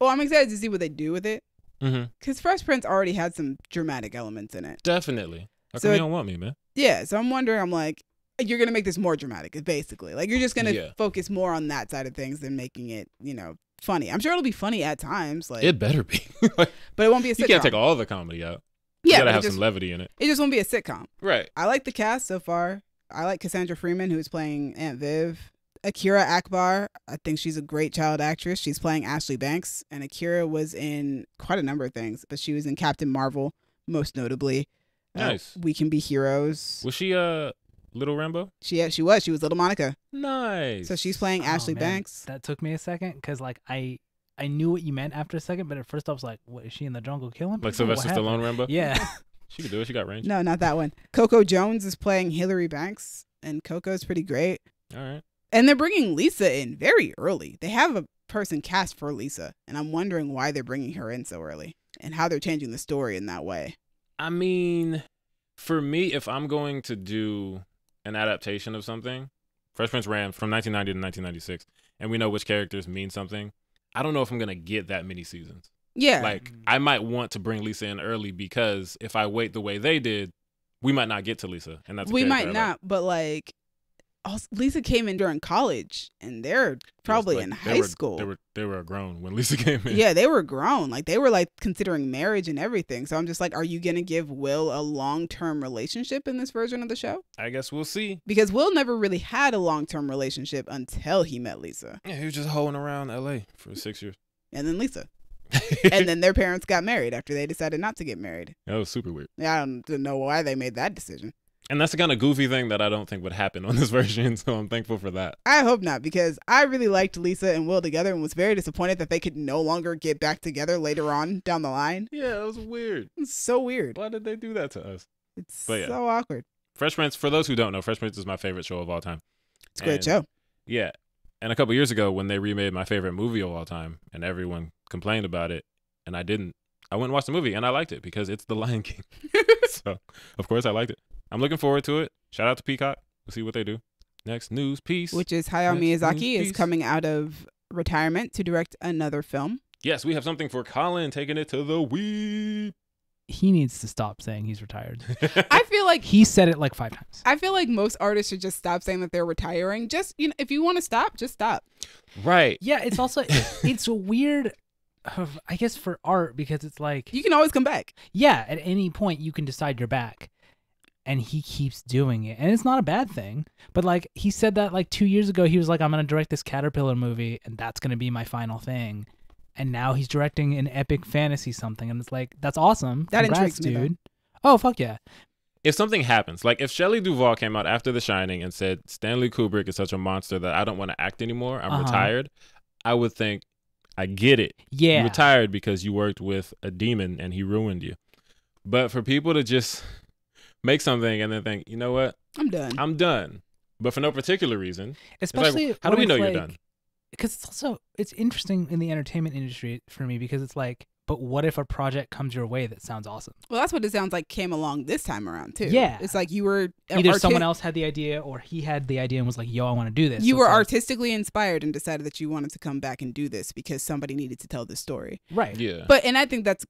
Speaker 3: I'm excited to see what they do with it. Because Fresh Prince already had some dramatic elements in it.
Speaker 1: Definitely. How come you don't want me, man?
Speaker 3: Yeah, so I'm wondering, I'm like, you're going to make this more dramatic, basically. Like, you're just going to focus more on that side of things than making it, funny. I'm sure it'll be funny at times. Like,
Speaker 1: it better be.
Speaker 3: But it won't be a sitcom.
Speaker 1: You can't take all the comedy out.
Speaker 3: Yeah,
Speaker 1: you gotta have some levity in it.
Speaker 3: It just won't be a sitcom.
Speaker 1: Right.
Speaker 3: I like the cast so far. I like Cassandra Freeman, who's playing Aunt Viv. Akira Akbar, I think she's a great child actress. She's playing Ashley Banks, and Akira was in quite a number of things, but she was in Captain Marvel, most notably.
Speaker 1: Nice.
Speaker 3: We Can Be Heroes.
Speaker 1: Was she Little Rambo?
Speaker 3: She was. She was Little Monica.
Speaker 1: Nice.
Speaker 3: So she's playing Ashley Banks.
Speaker 2: That took me a second because I knew what you meant after a second, but at first I was like, "What is she in the jungle killing people?"
Speaker 1: Like Sylvester Stallone Rambo?
Speaker 2: Yeah.
Speaker 1: She could do it. She got range.
Speaker 3: No, not that one. Coco Jones is playing Hillary Banks, and Coco's pretty great.
Speaker 1: All right.
Speaker 3: And they're bringing Lisa in very early. They have a person cast for Lisa, and I'm wondering why they're bringing her in so early and how they're changing the story in that way.
Speaker 1: I mean, for me, if I'm going to do an adaptation of something, Fresh Prince ran from 1990 to 1996, and we know which characters mean something. I don't know if I'm going to get that many seasons.
Speaker 3: Yeah.
Speaker 1: Like, I might want to bring Lisa in early because if I wait the way they did, we might not get to Lisa. And that's
Speaker 3: we might not, but like, also, Lisa came in during college, and they're probably in high school.
Speaker 1: They were grown when Lisa came in.
Speaker 3: Yeah, they were grown. Like, they were like considering marriage and everything. So I'm just like, are you gonna give Will a long-term relationship in this version of the show?
Speaker 1: I guess we'll see.
Speaker 3: Because Will never really had a long-term relationship until he met Lisa.
Speaker 1: Yeah, he was just hoeing around LA for 6 years.
Speaker 3: And then Lisa. And then their parents got married after they decided not to get married.
Speaker 1: That was super weird.
Speaker 3: Yeah, I don't know why they made that decision.
Speaker 1: And that's the kind of goofy thing that I don't think would happen on this version, so I'm thankful for that.
Speaker 3: I hope not, because I really liked Lisa and Will together and was very disappointed that they could no longer get back together later on down the line.
Speaker 1: Yeah, it was weird.
Speaker 3: It's so weird.
Speaker 1: Why did they do that to us?
Speaker 3: It's so awkward.
Speaker 1: Fresh Prince, for those who don't know, Fresh Prince is my favorite show of all time.
Speaker 3: It's a great show.
Speaker 1: Yeah. And a couple years ago when they remade my favorite movie of all time and everyone complained about it and I didn't, I went and watched the movie and I liked it because it's The Lion King. So, of course, I liked it. I'm looking forward to it. Shout out to Peacock. We'll see what they do. Next news piece.
Speaker 3: Which is Hayao Miyazaki is coming out of retirement to direct another film.
Speaker 1: Yes, we have something for Colin, taking it to the weep.
Speaker 2: He needs to stop saying he's retired.
Speaker 3: I feel like
Speaker 2: he said it like 5 times.
Speaker 3: I feel like most artists should just stop saying that they're retiring. Just, if you want to stop, just stop.
Speaker 1: Right.
Speaker 2: Yeah, it's also it's weird, I guess, for art because it's like
Speaker 3: you can always come back.
Speaker 2: Yeah, at any point you can decide you're back. And he keeps doing it. And it's not a bad thing. But like he said that like 2 years ago, he was like, I'm going to direct this Caterpillar movie and that's going to be my final thing. And now he's directing an epic fantasy something. And it's like, that's awesome.
Speaker 3: That
Speaker 2: Congrats,
Speaker 3: intrigues me,
Speaker 2: dude. Oh, fuck yeah.
Speaker 1: if something happens, like if Shelley Duvall came out after The Shining and said Stanley Kubrick is such a monster that I don't want to act anymore, I'm retired, I would think, I get it.
Speaker 2: Yeah.
Speaker 1: You retired because you worked with a demon and he ruined you. But for people to just make something and then think, you know what? I'm done. But for no particular reason.
Speaker 2: Especially
Speaker 1: like, how do we know you're done?
Speaker 2: Because it's interesting in the entertainment industry for me, because it's like, but what if a project comes your way that sounds awesome?
Speaker 3: Well, that's what it sounds like came along this time around too.
Speaker 2: Yeah.
Speaker 3: It's like you were
Speaker 2: either someone else had the idea or he had the idea and was like, yo, I want to do this.
Speaker 3: You were artistically inspired and decided that you wanted to come back and do this because somebody needed to tell this story.
Speaker 2: Right.
Speaker 1: Yeah.
Speaker 3: But and I think that's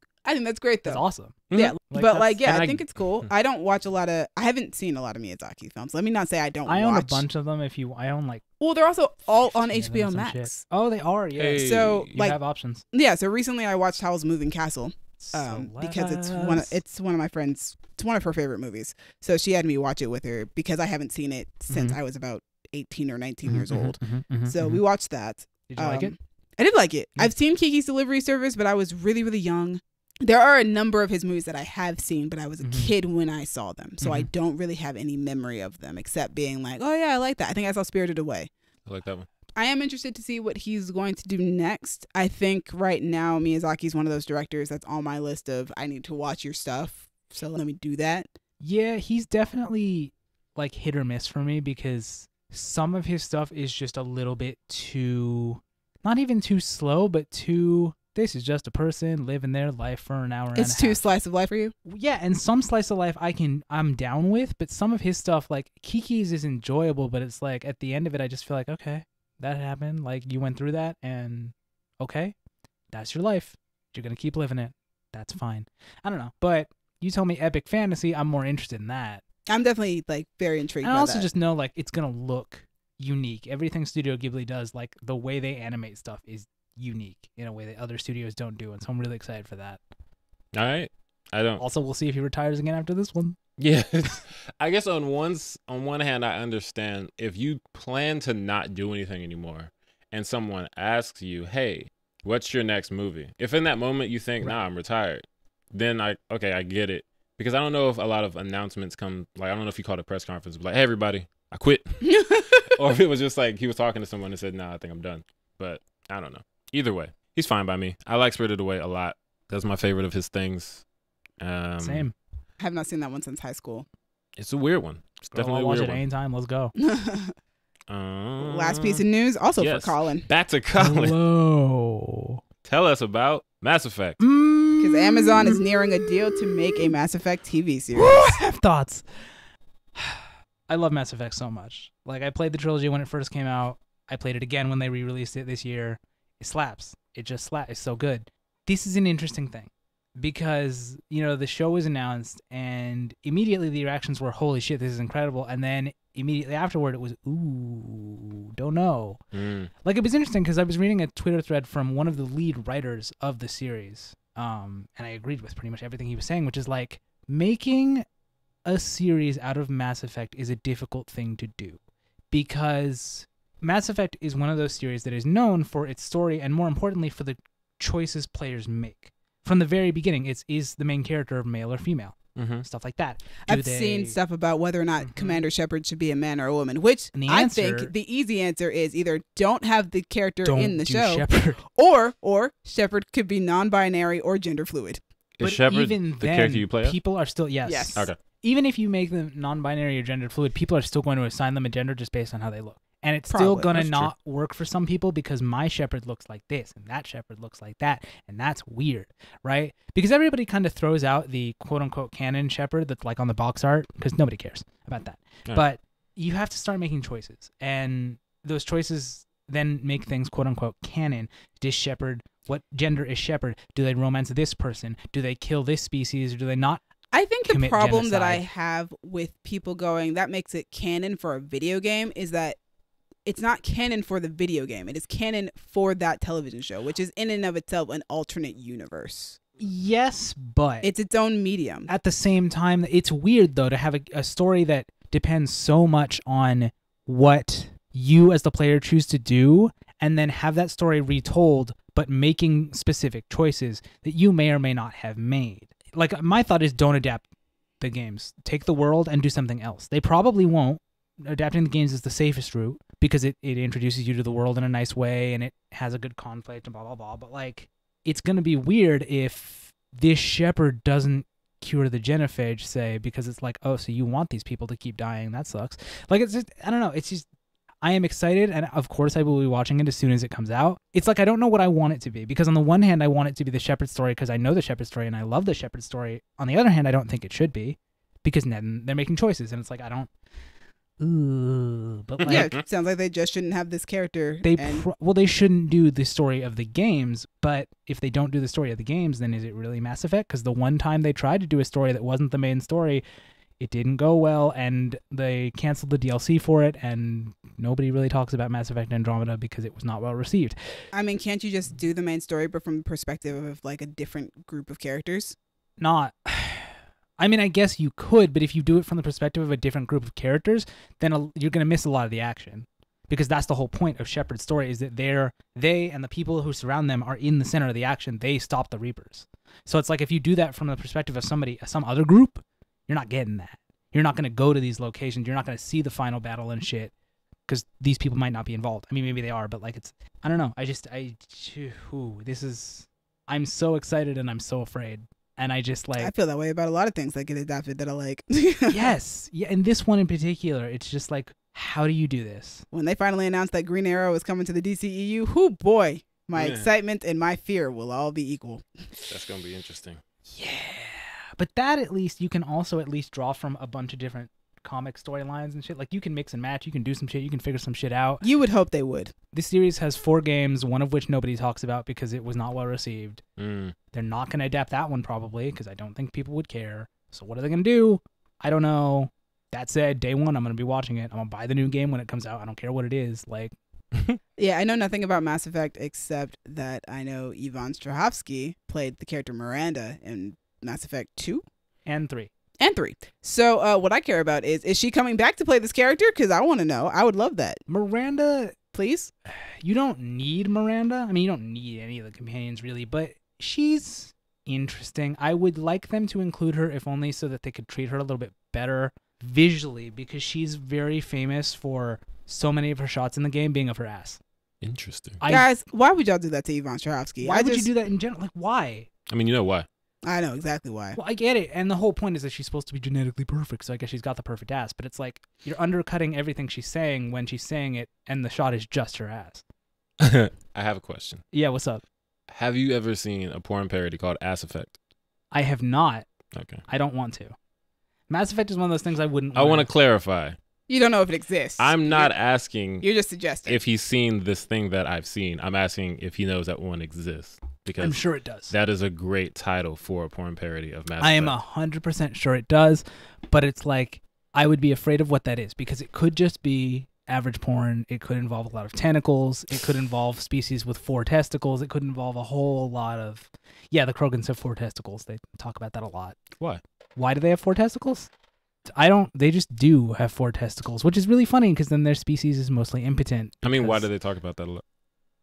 Speaker 3: great though.
Speaker 2: That's awesome.
Speaker 3: Yeah.
Speaker 2: Like,
Speaker 3: but like, yeah, I think it's cool. I don't watch I haven't seen a lot of Miyazaki films. Let me not say I don't
Speaker 2: I own
Speaker 3: watch.
Speaker 2: a bunch of them. I own like.
Speaker 3: Well, they're also all on
Speaker 2: 15 of
Speaker 3: HBO
Speaker 2: them, some
Speaker 3: Max.
Speaker 2: shit. Oh, they are. Yeah.
Speaker 1: Hey.
Speaker 3: So
Speaker 2: You
Speaker 3: like
Speaker 2: have options.
Speaker 3: Yeah. So recently I watched Howl's Moving Castle.
Speaker 2: So
Speaker 3: Because it's one of my friends. It's one of her favorite movies. So she had me watch it with her because I haven't seen it since I was about 18 or 19 years old. So we watched that.
Speaker 2: Did you like it?
Speaker 3: I did like it.
Speaker 2: Yeah.
Speaker 3: I've seen Kiki's Delivery Service, but I was really, really young. There are a number of his movies that I have seen, but I was a kid when I saw them. So I don't really have any memory of them except being like, oh yeah, I like that. I think I saw Spirited Away.
Speaker 1: I like that one.
Speaker 3: I am interested to see what he's going to do next. I think right now Miyazaki's one of those directors that's on my list of I need to watch your stuff. So let me do that.
Speaker 2: Yeah, he's definitely like hit or miss for me because some of his stuff is just a little bit too, not even too slow, but too, this is just a person living their life for an hour and a half.
Speaker 3: It's too slice of life for you?
Speaker 2: Yeah, and some slice of life I'm down with, but some of his stuff, like Kiki's is enjoyable, but it's like at the end of it, I just feel like, okay, that happened. Like you went through that and okay, that's your life. You're going to keep living it. That's fine. I don't know. But you told me epic fantasy. I'm more interested in that.
Speaker 3: I'm definitely like very intrigued
Speaker 2: and
Speaker 3: by
Speaker 2: I also
Speaker 3: that.
Speaker 2: just know like it's going to look unique. Everything Studio Ghibli does, like the way they animate stuff is unique in a way that other studios don't do. And so I'm really excited for that.
Speaker 1: All right. I don't.
Speaker 2: Also, we'll see if he retires again after this one.
Speaker 1: Yeah, I guess on one hand, I understand if you plan to not do anything anymore and someone asks you, hey, what's your next movie? If in that moment you think, nah, I'm retired, then I get it. Because I don't know if a lot of announcements come, like, I don't know if you called a press conference, but like, hey, everybody, I quit. Or if it was just like he was talking to someone and said, nah, I think I'm done. But I don't know. Either way, he's fine by me. I like Spirited Away a lot. That's my favorite of his things.
Speaker 2: Same.
Speaker 3: I have not seen that one since high school.
Speaker 1: It's a weird one. It's definitely
Speaker 2: I'll watch
Speaker 1: a weird
Speaker 2: it
Speaker 1: one.
Speaker 2: anytime. Let's go.
Speaker 3: Last piece of news, also
Speaker 1: yes.
Speaker 3: for Colin.
Speaker 1: Back to Colin.
Speaker 2: Hello.
Speaker 1: Tell us about Mass Effect.
Speaker 3: Because Amazon is nearing a deal to make a Mass Effect TV series.
Speaker 2: I have thoughts. I love Mass Effect so much. Like, I played the trilogy when it first came out. I played it again when they re-released it this year. It slaps. It just slaps. It's so good. This is an interesting thing because, you know, the show was announced and immediately the reactions were, holy shit, this is incredible. And then immediately afterward, it was, ooh, don't know. Like, it was interesting because I was reading a Twitter thread from one of the lead writers of the series. And I agreed with pretty much everything he was saying, which is like, making a series out of Mass Effect is a difficult thing to do because Mass Effect is one of those series that is known for its story and more importantly for the choices players make. From the very beginning, is the main character male or female? Stuff like that.
Speaker 3: I've seen stuff about whether or not Commander Shepard should be a man or a woman, which I think the easy answer is either don't have the character in the show
Speaker 2: Shepard.
Speaker 3: or Shepard could be non-binary or gender fluid.
Speaker 1: Is Shepard the character you play?
Speaker 2: People are still, yes.
Speaker 1: Okay.
Speaker 2: Even if you make them non-binary or gender fluid, people are still going to assign them a gender just based on how they look. And it's still going to not work for some people because my Shepard looks like this and that Shepard looks like that. And that's weird, right? Because everybody kind of throws out the quote-unquote canon Shepard that's like on the box art because nobody cares about that. Yeah. But you have to start making choices. And those choices then make things quote-unquote canon. Is Shepard, what gender is Shepard? Do they romance this person? Do they kill this species or do they not?
Speaker 3: I think the problem that I have with people going, that makes it canon for a video game is that it's not canon for the video game. It is canon for that television show, which is in and of itself an alternate universe.
Speaker 2: Yes, but
Speaker 3: it's its own medium.
Speaker 2: At the same time, it's weird, though, to have a story that depends so much on what you as the player choose to do and then have that story retold, but making specific choices that you may or may not have made. Like, my thought is don't adapt the games. Take the world and do something else. They probably won't. Adapting the games is the safest route because it introduces you to the world in a nice way and it has a good conflict and blah, blah, blah. But, like, it's going to be weird if this shepherd doesn't cure the genophage, say, because it's like, oh, so you want these people to keep dying. That sucks. Like, it's just, I don't know. It's just, I am excited, and of course I will be watching it as soon as it comes out. It's like I don't know what I want it to be, because on the one hand, I want it to be the shepherd story because I know the shepherd story and I love the shepherd story. On the other hand, I don't think it should be, because then they're making choices, and it's like, I don't... Ooh, but like,
Speaker 3: yeah, it sounds like they just shouldn't have this character.
Speaker 2: They shouldn't do the story of the games, but if they don't do the story of the games, then is it really Mass Effect? Because the one time they tried to do a story that wasn't the main story, it didn't go well, and they canceled the DLC for it, and nobody really talks about Mass Effect Andromeda because it was not well received.
Speaker 3: I mean, can't you just do the main story, but from the perspective of like a different group of characters?
Speaker 2: Not... I mean, I guess you could, but if you do it from the perspective of a different group of characters, then you're going to miss a lot of the action. Because that's the whole point of Shepard's story, is that they and the people who surround them are in the center of the action. They stop the Reapers. So it's like if you do that from the perspective of some other group, you're not getting that. You're not going to go to these locations. You're not going to see the final battle and shit because these people might not be involved. I mean, maybe they are, but like I don't know. I'm so excited and I'm so afraid. And I just like...
Speaker 3: I feel that way about a lot of things that get adapted that I like.
Speaker 2: Yes. Yeah, and this one in particular, it's just like, how do you do this?
Speaker 3: When they finally announced that Green Arrow is coming to the DCEU, whoo boy, my excitement and my fear will all be equal.
Speaker 1: That's going to be interesting.
Speaker 2: Yeah. But that at least, you can also at least draw from a bunch of different comic storylines and shit. Like, you can mix and match. You can do some shit. You can figure some shit out.
Speaker 3: You would hope they would.
Speaker 2: This series has 4 games, one of which nobody talks about because it was not well received. They're not going to adapt that one probably because I don't think people would care. So what are they going to do? I don't know. That said, day one, I'm going to be watching it. I'm going to buy the new game when it comes out. I don't care what it is. Like,
Speaker 3: yeah, I know nothing about Mass Effect except that I know Ivan Strahovski played the character Miranda in Mass Effect 2
Speaker 2: and 3.
Speaker 3: And 3. So what I care about is she coming back to play this character? Because I want to know. I would love that.
Speaker 2: Miranda,
Speaker 3: please?
Speaker 2: You don't need Miranda. I mean, you don't need any of the companions really, but she's interesting. I would like them to include her, if only so that they could treat her a little bit better visually, because she's very famous for so many of her shots in the game being of her ass.
Speaker 1: Interesting.
Speaker 3: Guys, why would y'all do that to Ivan Strahovski?
Speaker 2: Why would you do that in general? Like, why?
Speaker 1: I mean, you know why.
Speaker 3: I know exactly why.
Speaker 2: Well, I get it. And the whole point is that she's supposed to be genetically perfect, so I guess she's got the perfect ass. But it's like, you're undercutting everything she's saying when she's saying it, and the shot is just her ass.
Speaker 1: I have a question.
Speaker 2: Yeah, what's up?
Speaker 1: Have you ever seen a porn parody called Ass Effect?
Speaker 2: I have not.
Speaker 1: Okay.
Speaker 2: I don't want to. Mass Effect is one of those things I wouldn't
Speaker 1: I want to clarify.
Speaker 3: You don't know if it exists.
Speaker 1: I'm not asking...
Speaker 3: You're just suggesting.
Speaker 1: If he's seen this thing that I've seen. I'm asking if he knows that one exists. Because
Speaker 2: I'm sure it does.
Speaker 1: That is a great title for a porn parody of Mass Effect.
Speaker 2: I am 100% sure it does, but it's like, I would be afraid of what that is, because it could just be average porn. It could involve a lot of tentacles. It could involve species with 4 testicles. It could involve a whole lot of... Yeah, the Krogans have 4 testicles. They talk about that a lot.
Speaker 1: Why?
Speaker 2: Why do they have 4 testicles? They just do have 4 testicles, which is really funny because then their species is mostly impotent.
Speaker 1: I mean, why do they talk about that a lot?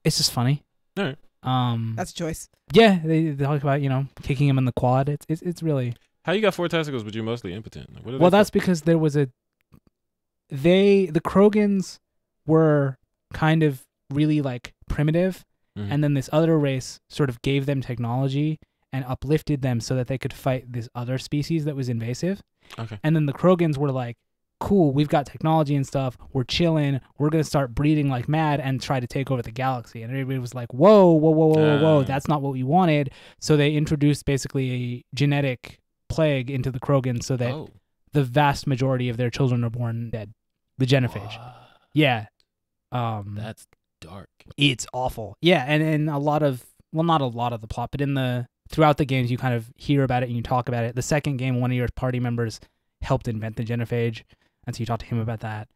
Speaker 2: It's just funny.
Speaker 1: All right.
Speaker 3: That's a choice.
Speaker 2: Yeah, they talk about, kicking him in the quad. It's really...
Speaker 1: How you got 4 testicles but you're mostly impotent? Like,
Speaker 2: well, that's because there was the Krogans were kind of really like primitive, and then this other race sort of gave them technology and uplifted them so that they could fight this other species that was invasive.
Speaker 1: Okay.
Speaker 2: And then the Krogans were like, cool, we've got technology and stuff, we're chilling, we're going to start breeding like mad and try to take over the galaxy. And everybody was like, whoa, that's not what we wanted. So they introduced basically a genetic plague into the Krogans so that the vast majority of their children are born dead. The genophage. Yeah.
Speaker 1: That's dark.
Speaker 2: It's awful. Yeah, and a lot of, well, not a lot of the plot, but throughout the games you kind of hear about it and you talk about it. The second game, one of your party members helped invent the genophage, and so you talk to him about that.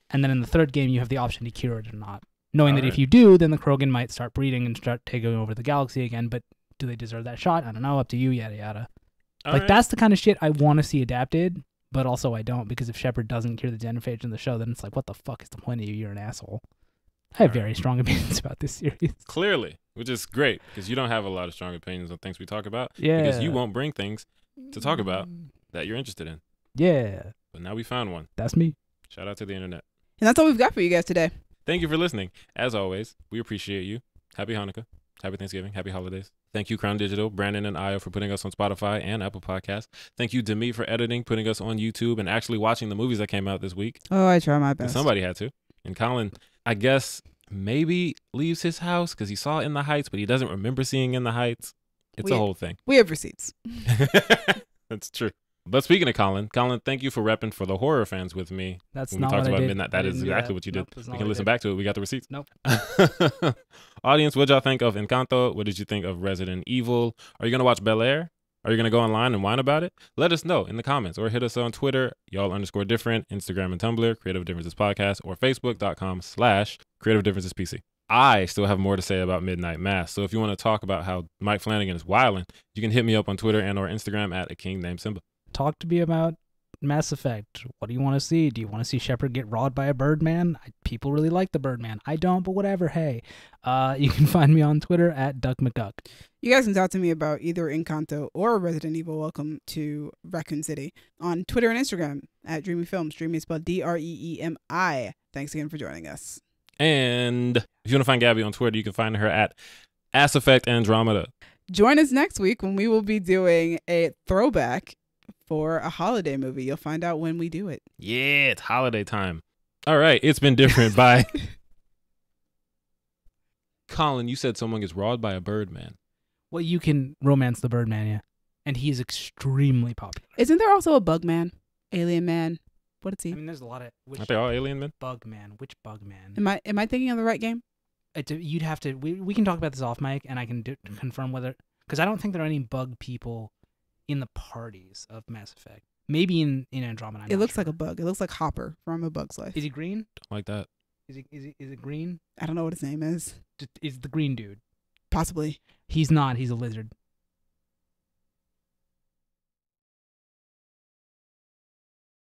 Speaker 2: And then in the third game, you have the option to cure it or not, knowing that if you do, then the Krogan might start breeding and start taking over the galaxy again. But do they deserve that shot? I don't know. Up to you. Yada yada. That's the kind of shit I want to see adapted, but also I don't, because if Shepard doesn't cure the genophage in the show, then it's like, what the fuck is the point of you? You're an asshole. I have very strong opinions about this series.
Speaker 1: Clearly, which is great, because you don't have a lot of strong opinions on things we talk about.
Speaker 2: Yeah.
Speaker 1: Because you won't bring things to talk about that you're interested in.
Speaker 2: Yeah.
Speaker 1: But now we found one.
Speaker 2: That's me.
Speaker 1: Shout out to the internet.
Speaker 3: And that's all we've got for you guys today.
Speaker 1: Thank you for listening. As always, we appreciate you. Happy Hanukkah. Happy Thanksgiving. Happy holidays. Thank you, Crown Digital, Brandon, and Io for putting us on Spotify and Apple Podcasts. Thank you, Demi, for editing, putting us on YouTube, and actually watching the movies that came out this week.
Speaker 3: Oh, I try my best.
Speaker 1: Somebody had to. And Colin, I guess, maybe leaves his house because he saw In the Heights, but he doesn't remember seeing In the Heights. It's a whole thing.
Speaker 3: We have receipts.
Speaker 1: That's true. But speaking of Colin, thank you for repping for the horror fans with me.
Speaker 2: That's
Speaker 1: when
Speaker 2: not
Speaker 1: we talked
Speaker 2: what
Speaker 1: about
Speaker 2: I did.
Speaker 1: Midnight. That is exactly what you did.
Speaker 2: Nope,
Speaker 1: we can listen back to it. We got the receipts.
Speaker 2: Nope.
Speaker 1: Audience, what y'all think of Encanto? What did you think of Resident Evil? Are you going to watch Bel-Air? Are you going to go online and whine about it? Let us know in the comments or hit us on Twitter, y'all_different, Instagram and Tumblr, Creative Differences Podcast, or Facebook.com/Creative Differences PC. I still have more to say about Midnight Mass. So if you want to talk about how Mike Flanagan is wilding, you can hit me up on Twitter and or Instagram at a king named Simba.
Speaker 2: Talk to me about Mass Effect. What do you want to see? Do you want to see Shepard get rawed by a Birdman? People really like the Birdman. I don't, but whatever. Hey, you can find me on Twitter at DuckMcDuck.
Speaker 3: You guys can talk to me about either Encanto or Resident Evil. Welcome to Raccoon City on Twitter and Instagram at Dreamy Films. Dreamy is spelled DREEMI. Thanks again for joining us.
Speaker 1: And if you want to find Gabby on Twitter, you can find her at Ass Effect Andromeda.
Speaker 3: Join us next week when we will be doing a throwback for a holiday movie. You'll find out when we do it.
Speaker 1: Yeah, it's holiday time. All right, It's Been Different by Colin. You said someone gets rawed by a Birdman.
Speaker 2: Well, you can romance the Birdman, yeah. And he is extremely popular.
Speaker 3: Isn't there also a Bugman? Alien Man? What is he?
Speaker 2: I mean, there's a lot of...
Speaker 1: Aren't they all alien men?
Speaker 2: Bugman. Which Bugman?
Speaker 3: Am I thinking of the right game?
Speaker 2: You'd have to... We can talk about this off mic, and I can confirm whether... Because I don't think there are any bug people in the parties of Mass Effect. Maybe in Andromeda.
Speaker 3: It looks like a bug. It looks like Hopper from A Bug's Life.
Speaker 2: Is he green?
Speaker 1: Don't like that.
Speaker 2: Is it green?
Speaker 3: I don't know what his name is.
Speaker 2: Is the green dude?
Speaker 3: Possibly.
Speaker 2: He's not. He's a lizard.